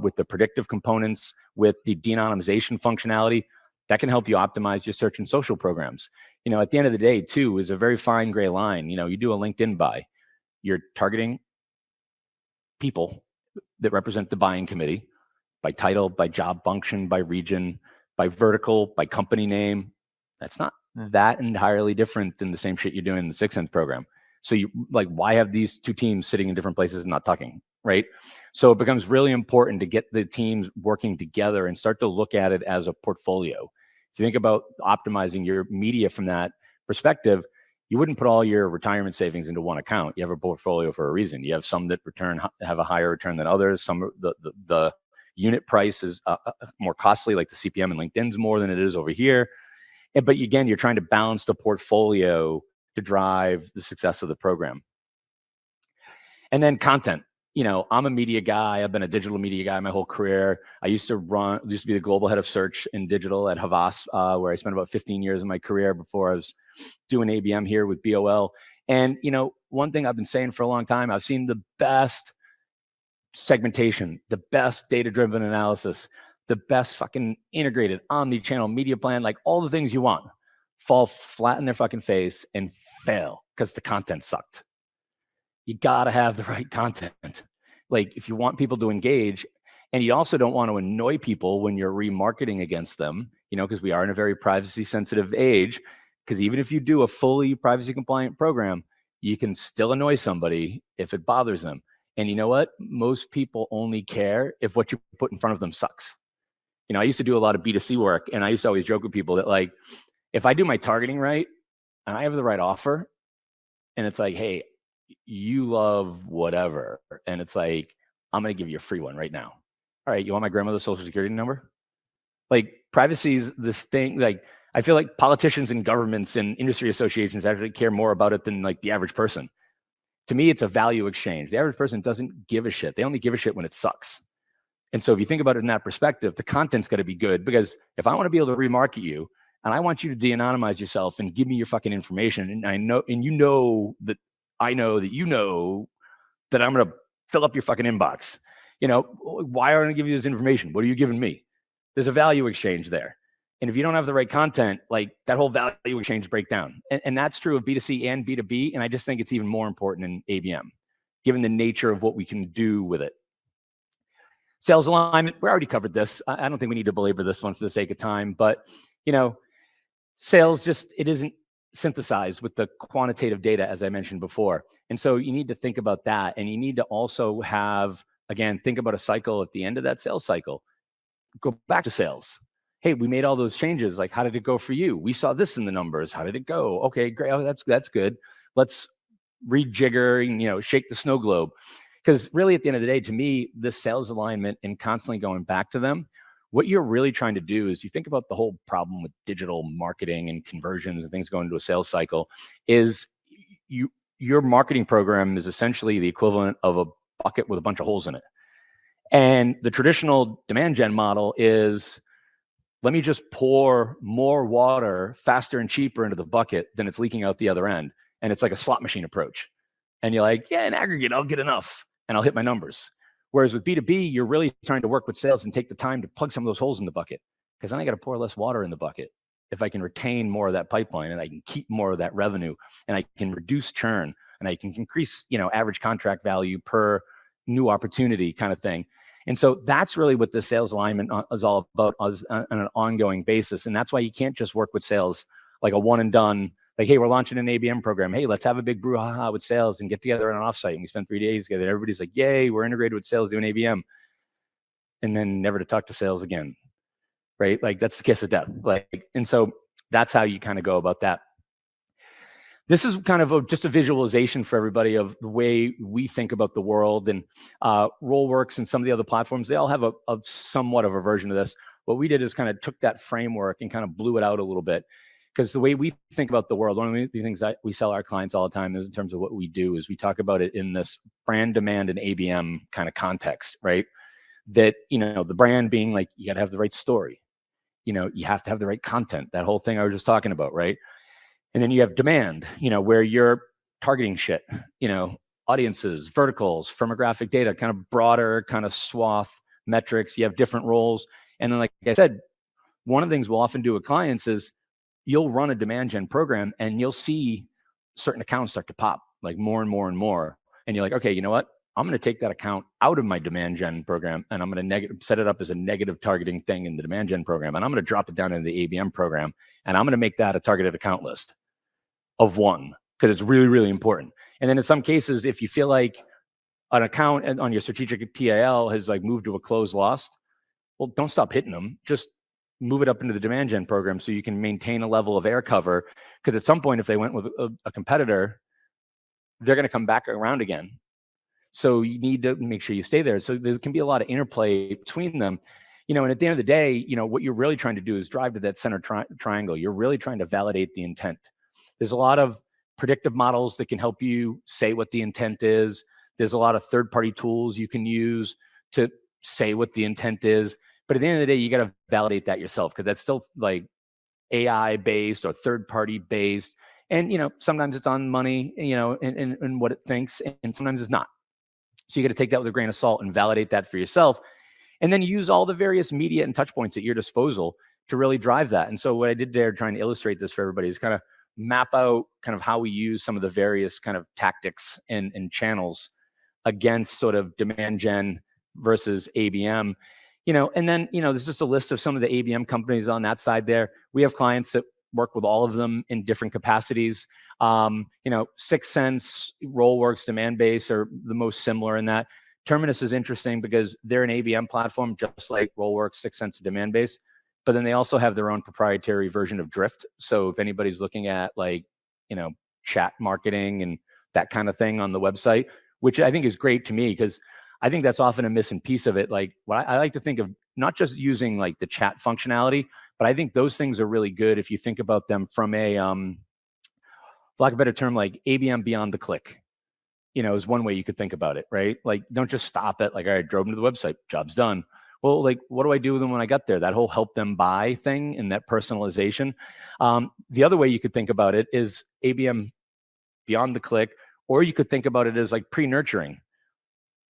Speaker 1: with the predictive components, with the de-anonymization functionality, that can help you optimize your search and social programs. At the end of the day, too, is a very fine gray line. You do a LinkedIn buy, you're targeting people that represent the buying committee by title, by job function, by region, by vertical, by company name. That's not that entirely different than the same shit you're doing in the 6th Sense program. So why have these two teams sitting in different places and not talking, right? So it becomes really important to get the teams working together and start to look at it as a portfolio. If you think about optimizing your media from that perspective, you wouldn't put all your retirement savings into one account. You have a portfolio for a reason. You have some that have a higher return than others. Some the unit price is more costly, like the CPM and LinkedIn's more than it is over here. But again, you're trying to balance the portfolio to drive the success of the program. And then content. I'm a media guy. I've been a digital media guy my whole career. I used to be the global head of search in digital at Havas, where I spent about 15 years of my career before I was doing ABM here with BOL. And, one thing I've been saying for a long time, I've seen the best segmentation, the best data-driven analysis, the best fucking integrated omni-channel media plan, like all the things you want, fall flat in their fucking face and fail because the content sucked. You got to have the right content. Like if you want people to engage, and you also don't want to annoy people when you're remarketing against them, because we are in a very privacy sensitive age, because even if you do a fully privacy compliant program, you can still annoy somebody if it bothers them. And you know what? Most people only care if what you put in front of them sucks. I used to do a lot of B2C work, and I used to always joke with people that, like, if I do my targeting right and I have the right offer, and it's like, hey, you love whatever, and it's like, I'm going to give you a free one right now. All right, you want my grandmother's social security number? Like, privacy is this thing. Like, I feel like politicians and governments and industry associations actually care more about it than like the average person. To me, it's a value exchange. The average person doesn't give a shit. They only give a shit when it sucks. And so if you think about it in that perspective, the content's got to be good, because if I want to be able to remarket you and I want you to de-anonymize yourself and give me your fucking information, and I know that I'm going to fill up your fucking inbox. Why aren't I giving you this information? What are you giving me? There's a value exchange there. And if you don't have the right content, like that whole value exchange break down. And that's true of B2C and B2B. And I just think it's even more important in ABM, given the nature of what we can do with it. Sales alignment, we already covered this. I don't think we need to belabor this one for the sake of time, but sales it isn't synthesized with the quantitative data, as I mentioned before. And so you need to think about that. And you need to also think about a cycle at the end of that sales cycle. Go back to sales. Hey, we made all those changes. Like, how did it go for you? We saw this in the numbers. How did it go? Okay, great. Oh, that's good. Let's rejigger and, shake the snow globe. Because really, at the end of the day, to me, this sales alignment and constantly going back to them, what you're really trying to do is, you think about the whole problem with digital marketing and conversions and things going into a sales cycle, is your marketing program is essentially the equivalent of a bucket with a bunch of holes in it. And the traditional demand gen model is, let me just pour more water faster and cheaper into the bucket than it's leaking out the other end. And it's like a slot machine approach. And you're like, yeah, in aggregate, I'll get enough and I'll hit my numbers. Whereas with B2B, you're really trying to work with sales and take the time to plug some of those holes in the bucket, because then I got to pour less water in the bucket. If I can retain more of that pipeline, and I can keep more of that revenue, and I can reduce churn, and I can increase, average contract value per new opportunity kind of thing. And so that's really what the sales alignment is all about on an ongoing basis. And that's why you can't just work with sales like a one and done, like, hey, we're launching an ABM program. Hey, let's have a big brouhaha with sales and get together on an offsite. And we spend 3 days together. Everybody's like, yay, we're integrated with sales doing ABM. And then never to talk to sales again, right? Like that's the kiss of death. Like, and so that's how you kind of go about that. This is kind of just a visualization for everybody of the way we think about the world. And Rollworks and some of the other platforms, they all have a somewhat of a version of this. What we did is kind of took that framework and kind of blew it out a little bit. Because the way we think about the world, one of the things that we sell our clients all the time is in terms of what we do is we talk about it in this brand demand and ABM kind of context, right? That, the brand being like, you got to have the right story. You have to have the right content, that whole thing I was just talking about, right? And then you have demand, where you're targeting shit, audiences, verticals, firmographic data, kind of broader kind of swath metrics. You have different roles. And then, like I said, one of the things we'll often do with clients is you'll run a demand gen program and you'll see certain accounts start to pop like more and more and more. And you're like, okay, you know what? I'm going to take that account out of my demand gen program and I'm going to set it up as a negative targeting thing in the demand gen program. And I'm going to drop it down into the ABM program. And I'm going to make that a targeted account list of one, because it's really, really important. And then in some cases, if you feel like an account on your strategic TIL has like moved to a close lost, well, don't stop hitting them. Just move it up into the demand gen program so you can maintain a level of air cover. Because at some point, if they went with a competitor, they're going to come back around again. So you need to make sure you stay there. So there can be a lot of interplay between them. And at the end of the day, what you're really trying to do is drive to that center triangle. You're really trying to validate the intent. There's a lot of predictive models that can help you say what the intent is. There's a lot of third-party tools you can use to say what the intent is. But at the end of the day, you got to validate that yourself, because that's still like AI-based or third-party based. And, sometimes it's on money, and what it thinks, and sometimes it's not. So you got to take that with a grain of salt and validate that for yourself. And then use all the various media and touch points at your disposal to really drive that. And so what I did there, trying to illustrate this for everybody, is kind of map out kind of how we use some of the various kind of tactics and channels against sort of demand gen versus ABM, and then, there's just a list of some of the ABM companies on that side there. We have clients that work with all of them in different capacities. 6 Sense, Rollworks, Demand Base are the most similar in that. Terminus is interesting because they're an ABM platform, just like Rollworks, 6 Sense, Demand Base. But then they also have their own proprietary version of Drift. So if anybody's looking at like, chat marketing and that kind of thing on the website, which I think is great to me, because I think that's often a missing piece of it. Like, what I like to think of not just using like the chat functionality, but I think those things are really good if you think about them from a, for lack of a better term, like ABM beyond the click, is one way you could think about it, right? Like, don't just stop at like, all right, drove them to the website, job's done. Well, like, what do I do with them when I got there? That whole help them buy thing and that personalization. The other way you could think about it is ABM beyond the click, or you could think about it as like pre-nurturing.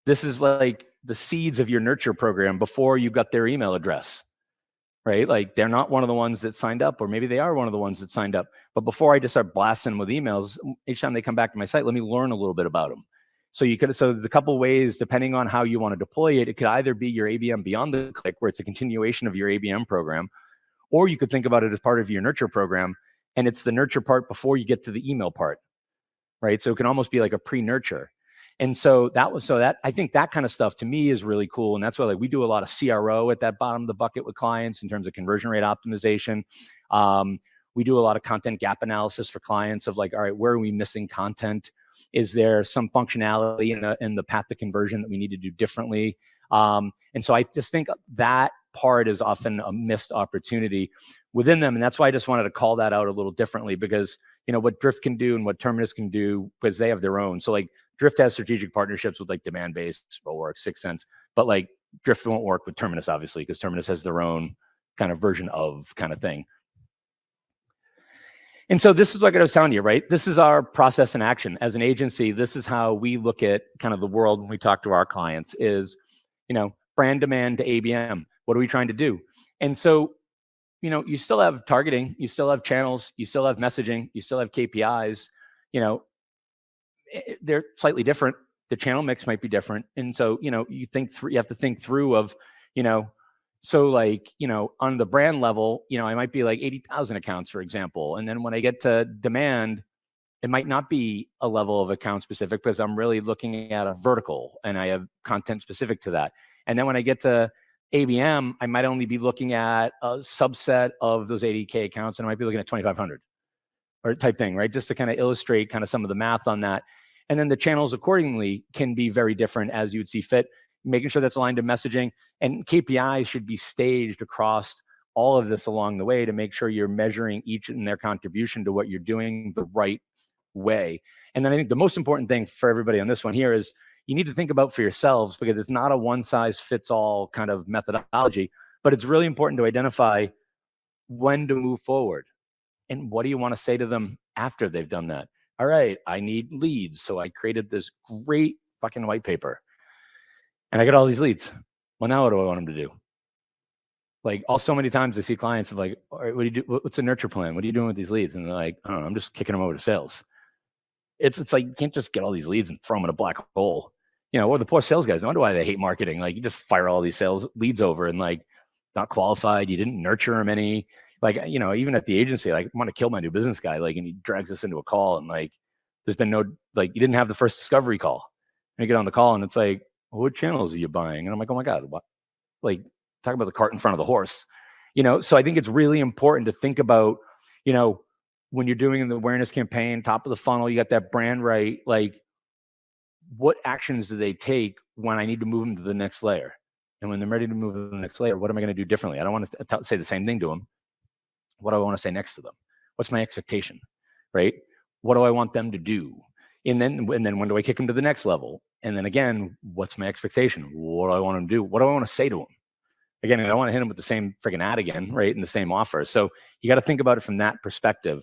Speaker 1: This is like the seeds of your nurture program before you got their email address, right? Like, they're not one of the ones that signed up, or maybe they are one of the ones that signed up. But before I just start blasting them with emails, each time they come back to my site, let me learn a little bit about them. So there's a couple ways, depending on how you want to deploy it. It could either be your ABM beyond the click, where it's a continuation of your ABM program, or you could think about it as part of your nurture program, and it's the nurture part before you get to the email part, right? So it can almost be like a pre-nurture. And so that I think that kind of stuff to me is really cool. And that's why, like, we do a lot of CRO at that bottom of the bucket with clients in terms of conversion rate optimization. We do a lot of content gap analysis for clients of like, all right, where are we missing content? Is there some functionality in the path to conversion that we need to do differently? And so I just think that part is often a missed opportunity within them. And that's why I just wanted to call that out a little differently, because, what Drift can do and what Terminus can do, because they have their own. So like, Drift has strategic partnerships with like Demand Base, Rollworks, 6 Sense, but like Drift won't work with Terminus, obviously, because Terminus has their own kind of version of kind of thing. And so this is like I was telling you, right? This is our process in action. As an agency, this is how we look at kind of the world when we talk to our clients is, brand demand to ABM. What are we trying to do? And so, you still have targeting, you still have channels, you still have messaging, you still have KPIs, they're slightly different the channel mix might be different. And so, you have to think through of, so like, on the brand level, I might be like 80,000 accounts, for example. And then when I get to demand, it might not be a level of account specific because I'm really looking at a vertical and I have content specific to that. And then when I get to ABM, I might only be looking at a subset of those 80K accounts, and I might be looking at 2,500 or type thing, right? Just to kind of illustrate kind of some of the math on that. And then the channels accordingly can be very different as you would see fit, making sure that's aligned to messaging. And KPIs should be staged across all of this along the way to make sure you're measuring each and their contribution to what you're doing the right way. And then I think the most important thing for everybody on this one here is you need to think about for yourselves, because it's not a one size fits all kind of methodology, but it's really important to identify when to move forward. And what do you want to say to them after they've done that? All right, I need leads. So I created this great fucking white paper and I got all these leads. Well, now what do I want them to do? Like, so many times I see clients of like, all right, what do you do? What's a nurture plan? What are you doing with these leads? And they're like, I don't know, I'm just kicking them over to sales. It's like, you can't just get all these leads and throw them in a black hole. Or the poor sales guys, no wonder why they hate marketing. Like, you just fire all these sales leads over and like, not qualified. You didn't nurture them any. Like, even at the agency, like, I want to kill my new business guy. Like, and he drags us into a call and like, there's been no, like, you didn't have the first discovery call. And you get on the call and it's like, well, what channels are you buying? And I'm like, oh my God, what? Like, talk about the cart in front of the horse, So I think it's really important to think about, when you're doing the awareness campaign, top of the funnel, you got that brand right. Like, what actions do they take when I need to move them to the next layer? And when they're ready to move to the next layer, what am I going to do differently? I don't want to say the same thing to them. What do I want to say next to them? What's my expectation, right? What do I want them to do? And then when do I kick them to the next level? And then again, what's my expectation? What do I want them to do? What do I want to say to them? Again, I don't want to hit them with the same freaking ad again, right? And the same offer. So you got to think about it from that perspective.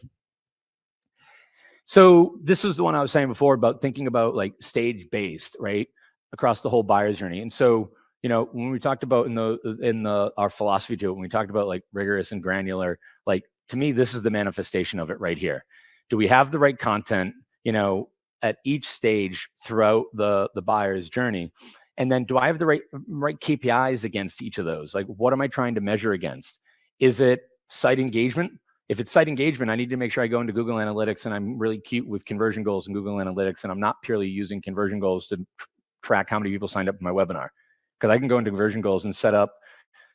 Speaker 1: So this is the one I was saying before about thinking about like stage-based, right? Across the whole buyer's journey. And so, when we talked about in our philosophy to it, when we talked about like rigorous and granular, like, to me, this is the manifestation of it right here. Do we have the right content, at each stage throughout the buyer's journey? And then do I have the right KPIs against each of those? Like, what am I trying to measure against? Is it site engagement? If it's site engagement, I need to make sure I go into Google Analytics and I'm really cute with conversion goals in Google Analytics, and I'm not purely using conversion goals to track how many people signed up for my webinar. Because I can go into conversion goals and set up,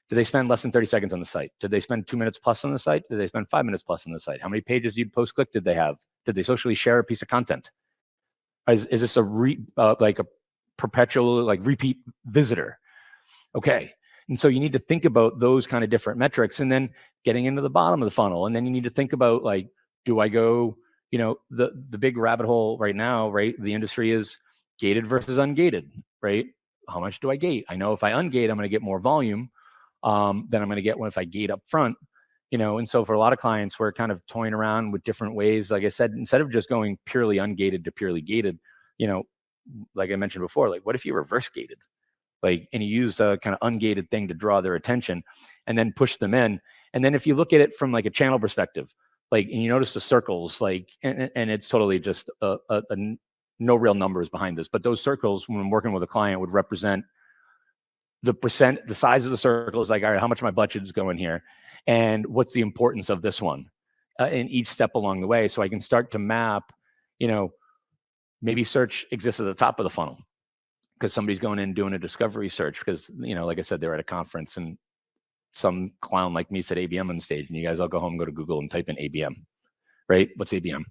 Speaker 1: did they spend less than 30 seconds on the site? Did they spend 2 minutes plus on the site? Did they spend 5 minutes plus on the site? How many pages post-click did they have? Did they socially share a piece of content? Is this like a perpetual, like, repeat visitor? Okay. And so you need to think about those kind of different metrics, and then getting into the bottom of the funnel. And then you need to think about, like, do I go, the big rabbit hole right now, right? The industry is gated versus ungated, right? How much do I gate? I know if I ungate, I'm going to get more volume than I'm going to get if I gate up front, And so for a lot of clients, we're kind of toying around with different ways. Like I said, instead of just going purely ungated to purely gated, like I mentioned before, like, what if you reverse gated? Like, and you use a kind of ungated thing to draw their attention and then push them in. And then if you look at it from like a channel perspective, like, and you notice the circles, like, and it's totally just no real numbers behind this, but those circles, when I'm working with a client, would represent the size of the circle is like, all right, how much of my budget is going here? And what's the importance of this one in each step along the way? So I can start to map, maybe search exists at the top of the funnel, because somebody's going in doing a discovery search because, like I said, they're at a conference and some clown like me said ABM on stage, and you guys all go home and go to Google and type in ABM, right? What's ABM,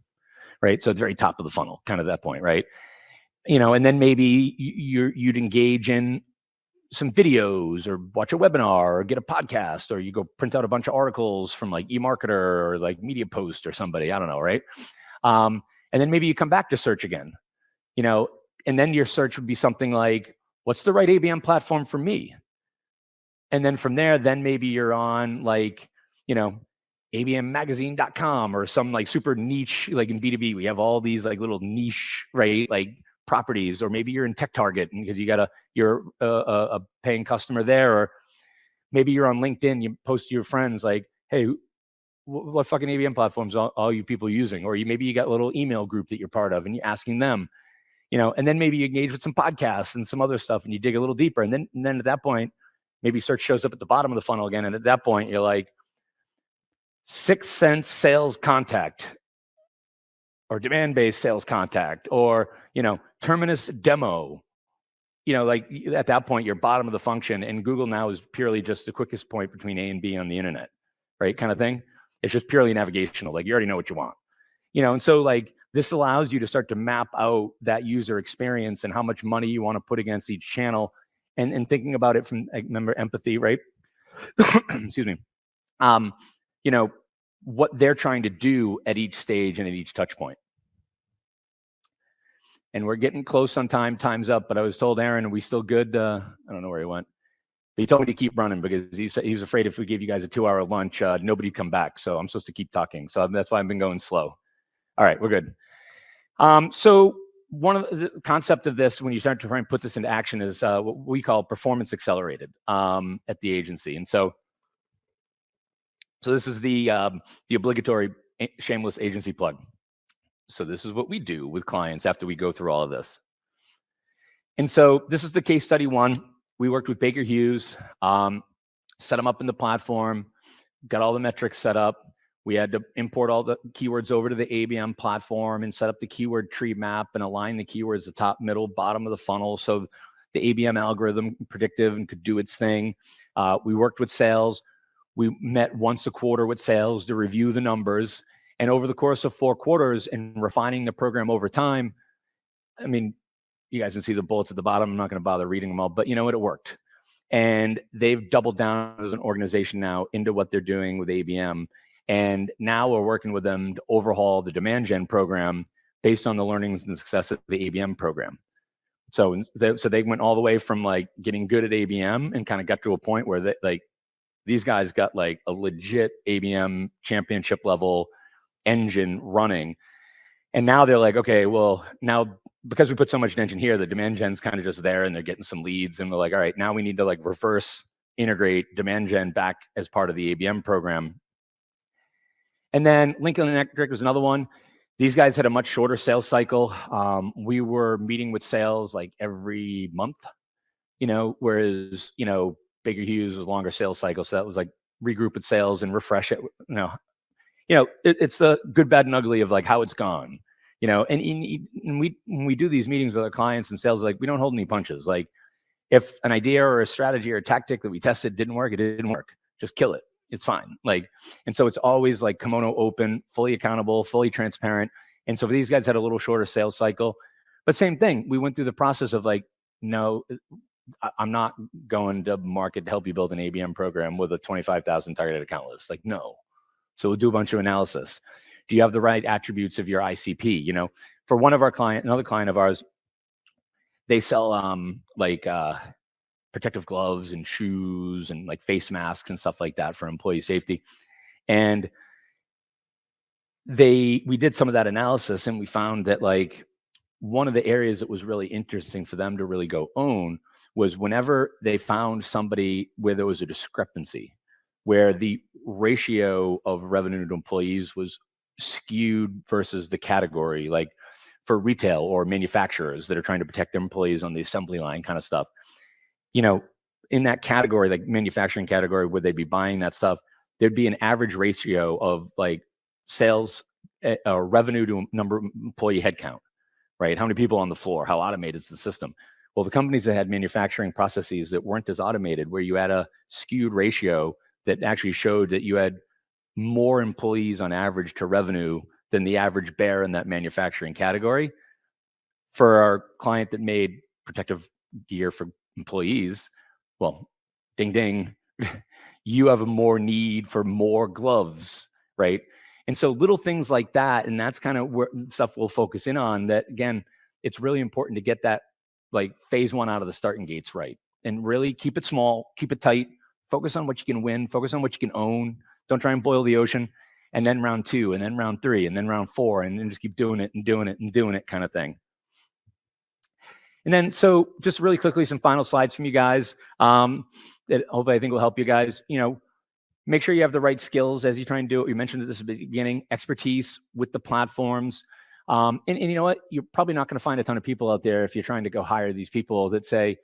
Speaker 1: right? So it's very top of the funnel, kind of that point, right? And then maybe you'd engage in some videos or watch a webinar or get a podcast, or you go print out a bunch of articles from like eMarketer or like Media Post or somebody, I don't know, right? And then maybe you come back to search again, and then your search would be something like, what's the right ABM platform for me? And then from there, then maybe you're on like, abmmagazine.com or some like super niche, like in B2B, we have all these like little niche, right? Like properties, or maybe you're in Tech Target because you're a paying customer there, or maybe you're on LinkedIn, you post to your friends like, hey, what fucking ABM platforms all you people using? Or maybe you got a little email group that you're part of and you're asking them, and then maybe you engage with some podcasts and some other stuff and you dig a little deeper. And then at that point, maybe search shows up at the bottom of the funnel again. And at that point, you're like, 6 cents sales contact or demand-based sales contact or, terminus demo. Like at that point, you're bottom of the function, and Google now is purely just the quickest point between A and B on the internet, right? Kind of thing. It's just purely navigational. Like you already know what you want, and so like this allows you to start to map out that user experience and how much money you want to put against each channel, and thinking about it from, remember, empathy, right? Excuse me. What they're trying to do at each stage and at each touch point. And we're getting close on time. Time's up, but I was told, Aaron, are we still good? I don't know where he went. But he told me to keep running because he's afraid if we gave you guys a 2-hour lunch, nobody'd come back. So I'm supposed to keep talking. So that's why I've been going slow. All right, we're good. So one of the concept of this, when you start to try and put this into action, is what we call performance accelerated at the agency. And so this is the obligatory shameless agency plug. So this is what we do with clients after we go through all of this. And so this is the case study one. We worked with Baker Hughes, set them up in the platform, got all the metrics set up. We had to import all the keywords over to the Abm platform and set up the keyword tree map and align the keywords, the top, middle, bottom of the funnel. So the Abm algorithm, predictive, and could do its thing. We worked with sales. We met once a quarter with sales to review the numbers. And over the course of 4 quarters and refining the program over time, I mean, you guys can see the bullets at the bottom. I'm not going to bother reading them all, but you know what? It worked. And they've doubled down as an organization now into what they're doing with Abm. And now we're working with them to overhaul the demand gen program based on the learnings and the success of the Abm program. So they went all the way from like getting good at Abm and kind of got to a point where they, like, these guys got like a legit Abm championship level engine running. And now they're like, okay, well, now because we put so much attention here, the demand gen's kind of just there and they're getting some leads. And we're like, all right, now we need to like reverse integrate demand gen back as part of the Abm program. And then Lincoln Electric was another one. These guys had a much shorter sales cycle. We were meeting with sales like every month, whereas, Baker Hughes was longer sales cycle. So that was like regroup with sales and refresh it. It's the good, bad, and ugly of like how it's gone, and when we do these meetings with our clients and sales, like we don't hold any punches. Like if an idea or a strategy or a tactic that we tested didn't work, it didn't work. Just kill it. It's fine. Like, and so it's always like kimono open, fully accountable, fully transparent. And so for these guys had a little shorter sales cycle, but same thing. We went through the process of like, no, I'm not going to market to help you build an Abm program with a 25,000 targeted account list. Like, no. So we'll do a bunch of analysis. Do you have the right attributes of your ICP? For one of our another client of ours, they sell protective gloves and shoes and like face masks and stuff like that for employee safety. And we did some of that analysis and we found that like one of the areas that was really interesting for them to really go own was whenever they found somebody where there was a discrepancy, where the ratio of revenue to employees was skewed versus the category, like for retail or manufacturers that are trying to protect their employees on the assembly line kind of stuff. In that category, like manufacturing category, where they'd be buying that stuff, there'd be an average ratio of like sales revenue to number of employee headcount, right? How many people on the floor? How automated is the system? Well, the companies that had manufacturing processes that weren't as automated, where you had a skewed ratio that actually showed that you had more employees on average to revenue than the average bear in that manufacturing category. For our client that made protective gear for employees, well, ding, ding, you have a more need for more gloves, right? And so little things like that, and that's kind of where stuff we'll focus in on. That again, it's really important to get that like phase 1 out of the starting gates right, and really keep it small, keep it tight, focus on what you can win, focus on what you can own. Don't try and boil the ocean. And then round 2, and then round 3, and then round 4, and then just keep doing it and doing it and doing it kind of thing. And then, so just really quickly, some final slides from you guys that hopefully I think will help you guys. Make sure you have the right skills as you try and do it. We mentioned at this beginning, expertise with the platforms. And you know what? You're probably not going to find a ton of people out there if you're trying to go hire these people that say,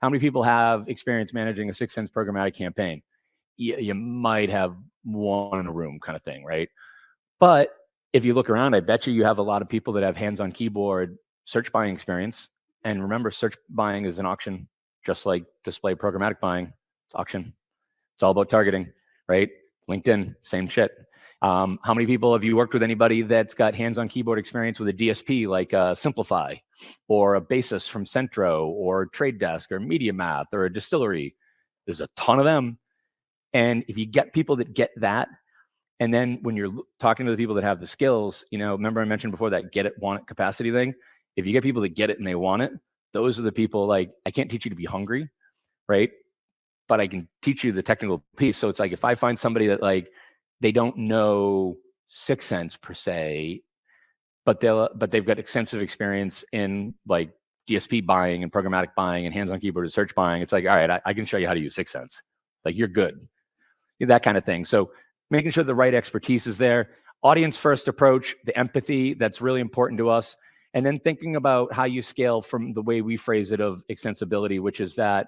Speaker 1: how many people have experience managing a 6 cents programmatic campaign? You might have one in a room kind of thing, right? But if you look around, I bet you have a lot of people that have hands-on keyboard search buying experience. And remember, search buying is an auction, just like display programmatic buying. It's auction. It's all about targeting, right? LinkedIn, same shit. How many people have you worked with anybody that's got hands-on keyboard experience with a DSP like Simplify or a Basis from Centro or Trade Desk or Media Math or a Distillery? There's a ton of them. And if you get people that get that, and then when you're talking to the people that have the skills, remember I mentioned before that get it, want it capacity thing? If you get people that get it and they want it, those are the people, like, I can't teach you to be hungry, right? But I can teach you the technical piece. So it's like, if I find somebody that, like, they don't know 6 cents per se, but they've got extensive experience in like DSP buying and programmatic buying and hands-on keyboard and search buying, it's like, all right, I can show you how to use 6 cents. Like, you're good. That kind of thing. So making sure the right expertise is there, audience first approach, the empathy, that's really important to us. And then thinking about how you scale from the way we phrase it of extensibility, which is that,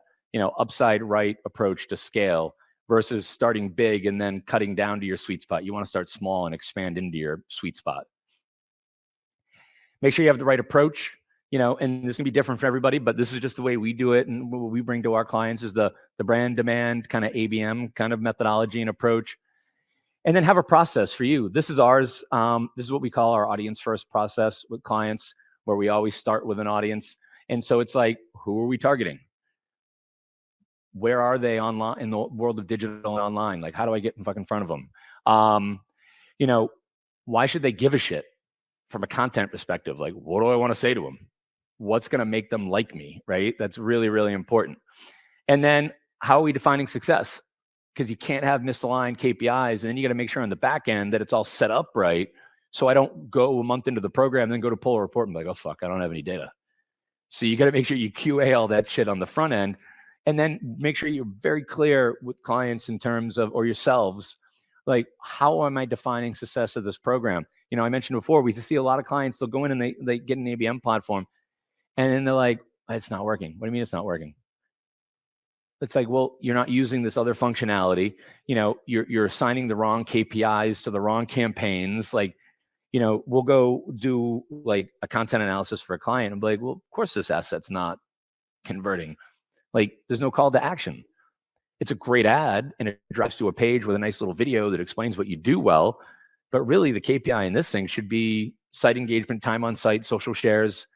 Speaker 1: upside right approach to scale versus starting big and then cutting down to your sweet spot. You want to start small and expand into your sweet spot. Make sure you have the right approach, and this can be different for everybody, but this is just the way we do it. And what we bring to our clients is the brand demand kind of ABM kind of methodology and approach. And then have a process for you. This is ours. This is what we call our audience first process with clients, where we always start with an audience. And so it's like, who are we targeting? Where are they online in the world of digital and online? Like, how do I get in fucking front of them? Why should they give a shit from a content perspective? Like, what do I want to say to them? What's going to make them like me, right? That's really, really important. And then how are we defining success? Because you can't have misaligned KPIs, and then you got to make sure on the back end that it's all set up right. So I don't go a month into the program, then go to pull a report and be like, oh, fuck, I don't have any data. So you got to make sure you QA all that shit on the front end, and then make sure you're very clear with clients in terms of, or yourselves, like, how am I defining success of this program? I mentioned before, we just see a lot of clients, they'll go in and they get an ABM platform, and then they're like, it's not working. What do you mean it's not working? It's like, well, you're not using this other functionality. You're assigning the wrong KPIs to the wrong campaigns. Like, we'll go do like a content analysis for a client and be like, well, of course this asset's not converting. Like, there's no call to action. It's a great ad and it drives to a page with a nice little video that explains what you do well. But really the KPI in this thing should be site engagement, time on site, social shares.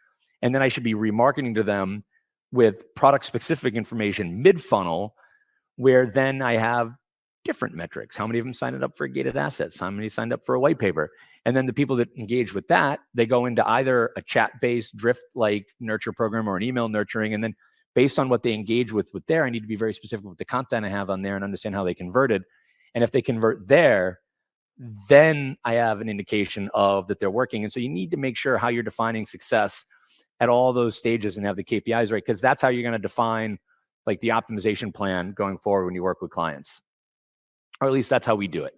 Speaker 1: And then I should be remarketing to them with product specific information mid-funnel, where then I have different metrics. How many of them signed up for gated assets? How many signed up for a white paper? And then the people that engage with that, they go into either a chat-based drift like nurture program or an email nurturing. And then based on what they engage with there, I need to be very specific with the content I have on there and understand how they converted. And if they convert there, then I have an indication of that they're working. And so you need to make sure how you're defining success at all those stages and have the KPIs right, because that's how you're going to define like the optimization plan going forward when you work with clients, or at least that's how we do it.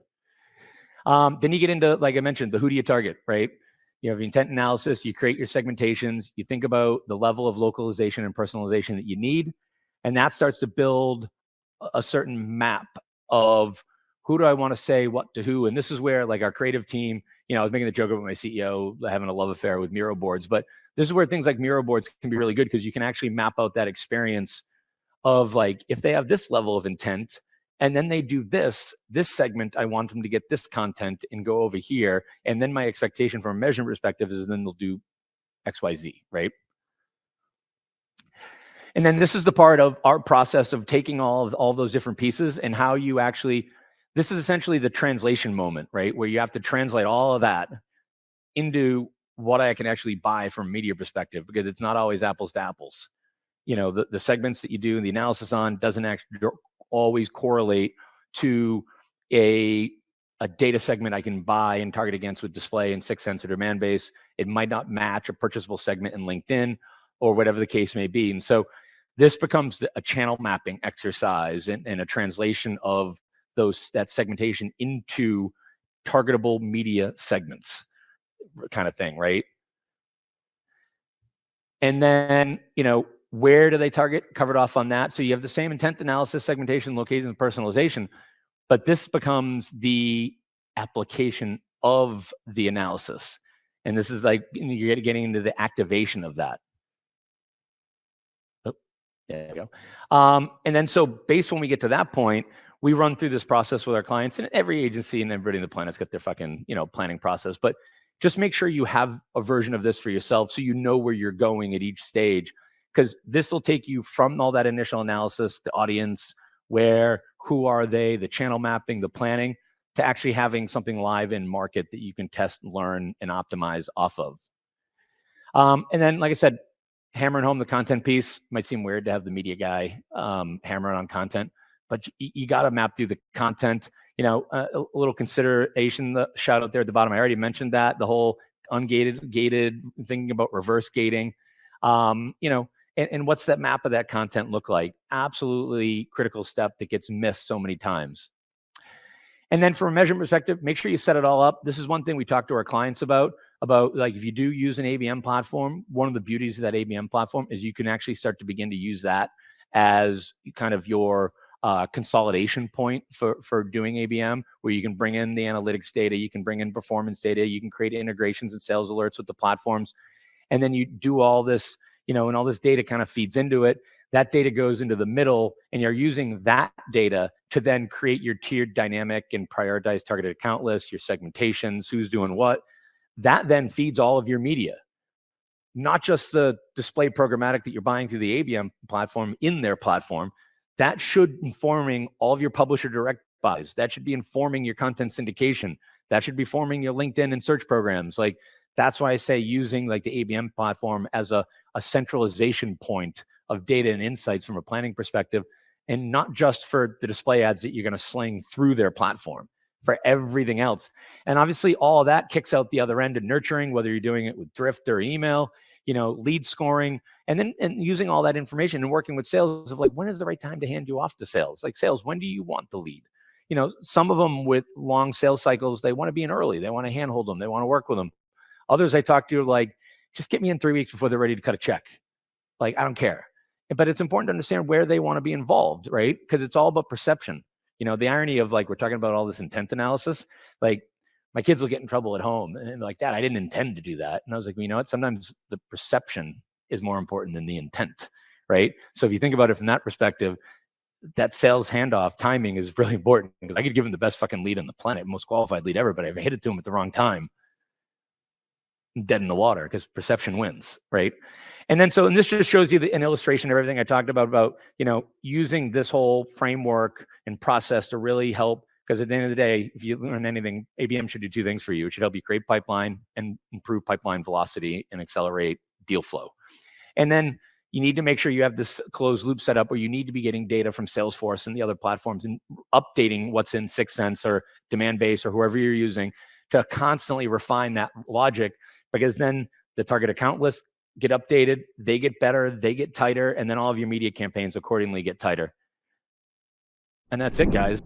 Speaker 1: Then you get into, like I mentioned, the who do you target, right? You have intent analysis, you create your segmentations, you think about the level of localization and personalization that you need, and that starts to build a certain map of who do I want to say what to who. And this is where, like, our creative team, I was making a joke about my CEO having a love affair with Miro boards, but this is where things like Miro boards can be really good, because you can actually map out that experience of, like, if they have this level of intent and then they do this segment, I want them to get this content and go over here. And then my expectation from a measurement perspective is then they'll do XYZ, right? And then this is the part of our process of taking all those different pieces and how you actually, this is essentially the translation moment, right? Where you have to translate all of that into what I can actually buy from a media perspective, because it's not always apples to apples. The segments that you do the analysis on doesn't actually always correlate to a data segment I can buy and target against with display and 6 cents or demand base. It might not match a purchasable segment in LinkedIn or whatever the case may be. And so this becomes a channel mapping exercise and a translation of that segmentation into targetable media segments kind of thing, right? And then, where do they target? Covered off on that. So you have the same intent analysis, segmentation, location, and personalization, but this becomes the application of the analysis. And this is like, you're getting into the activation of that. Oh, there you go. And then so based when we get to that point, we run through this process with our clients, and every agency and everybody in the planet's got their fucking, planning process, but just make sure you have a version of this for yourself so you know where you're going at each stage, because this will take you from all that initial analysis, the audience, who are they, the channel mapping, the planning, to actually having something live in market that you can test, learn, and optimize off of. And then, like I said, hammering home the content piece. Might seem weird to have the media guy hammering on content, but you got to map through the content. A little consideration, the shout out there at the bottom. I already mentioned that, the whole ungated, gated, thinking about reverse gating. And what's that map of that content look like? Absolutely critical step that gets missed so many times. And then from a measurement perspective, make sure you set it all up. This is one thing we talk to our clients about like, if you do use an Abm platform, one of the beauties of that Abm platform is you can actually start to begin to use that as kind of your consolidation point for doing ABM, where you can bring in the analytics data, you can bring in performance data, you can create integrations and sales alerts with the platforms. And then you do all this, and all this data kind of feeds into it. That data goes into the middle, and you're using that data to then create your tiered dynamic and prioritize targeted account lists, your segmentations, who's doing what. That then feeds all of your media, not just the display programmatic that you're buying through the Abm platform in their platform. That should informing all of your publisher direct buys. That should be informing your content syndication. That should be forming your LinkedIn and search programs. Like, that's why I say using like the Abm platform as a centralization point of data and insights from a planning perspective, and not just for the display ads that you're going to sling through their platform, for everything else. And obviously all of that kicks out the other end of nurturing, whether you're doing it with drift or email, lead scoring, and using all that information and working with sales of like, when is the right time to hand you off to sales? Like, sales, when do you want the lead? Some of them with long sales cycles, they want to be in early. They want to handhold them. They want to work with them. Others I talk to are like, just get me in 3 weeks before they're ready to cut a check. Like, I don't care. But it's important to understand where they want to be involved, right? Because it's all about perception. The irony of like, we're talking about all this intent analysis, like my kids will get in trouble at home and like, Dad, I didn't intend to do that. And I was like, well, you know what? Sometimes the perception is more important than the intent, right? So if you think about it from that perspective, that sales handoff timing is really important, because I could give them the best fucking lead on the planet, most qualified lead ever, but if I hit it to them at the wrong time, I'm dead in the water, because perception wins, right? And this just shows you an illustration of everything I talked about, using this whole framework and process to really help. Because at the end of the day, if you learn anything, ABM should do two things for you. It should help you create pipeline and improve pipeline velocity and accelerate deal flow. And then you need to make sure you have this closed loop set up, where you need to be getting data from Salesforce and the other platforms and updating what's in Sixth Sense or Demandbase or whoever you're using, to constantly refine that logic, because then the target account lists get updated, they get better, they get tighter, and then all of your media campaigns accordingly get tighter. And that's it, guys.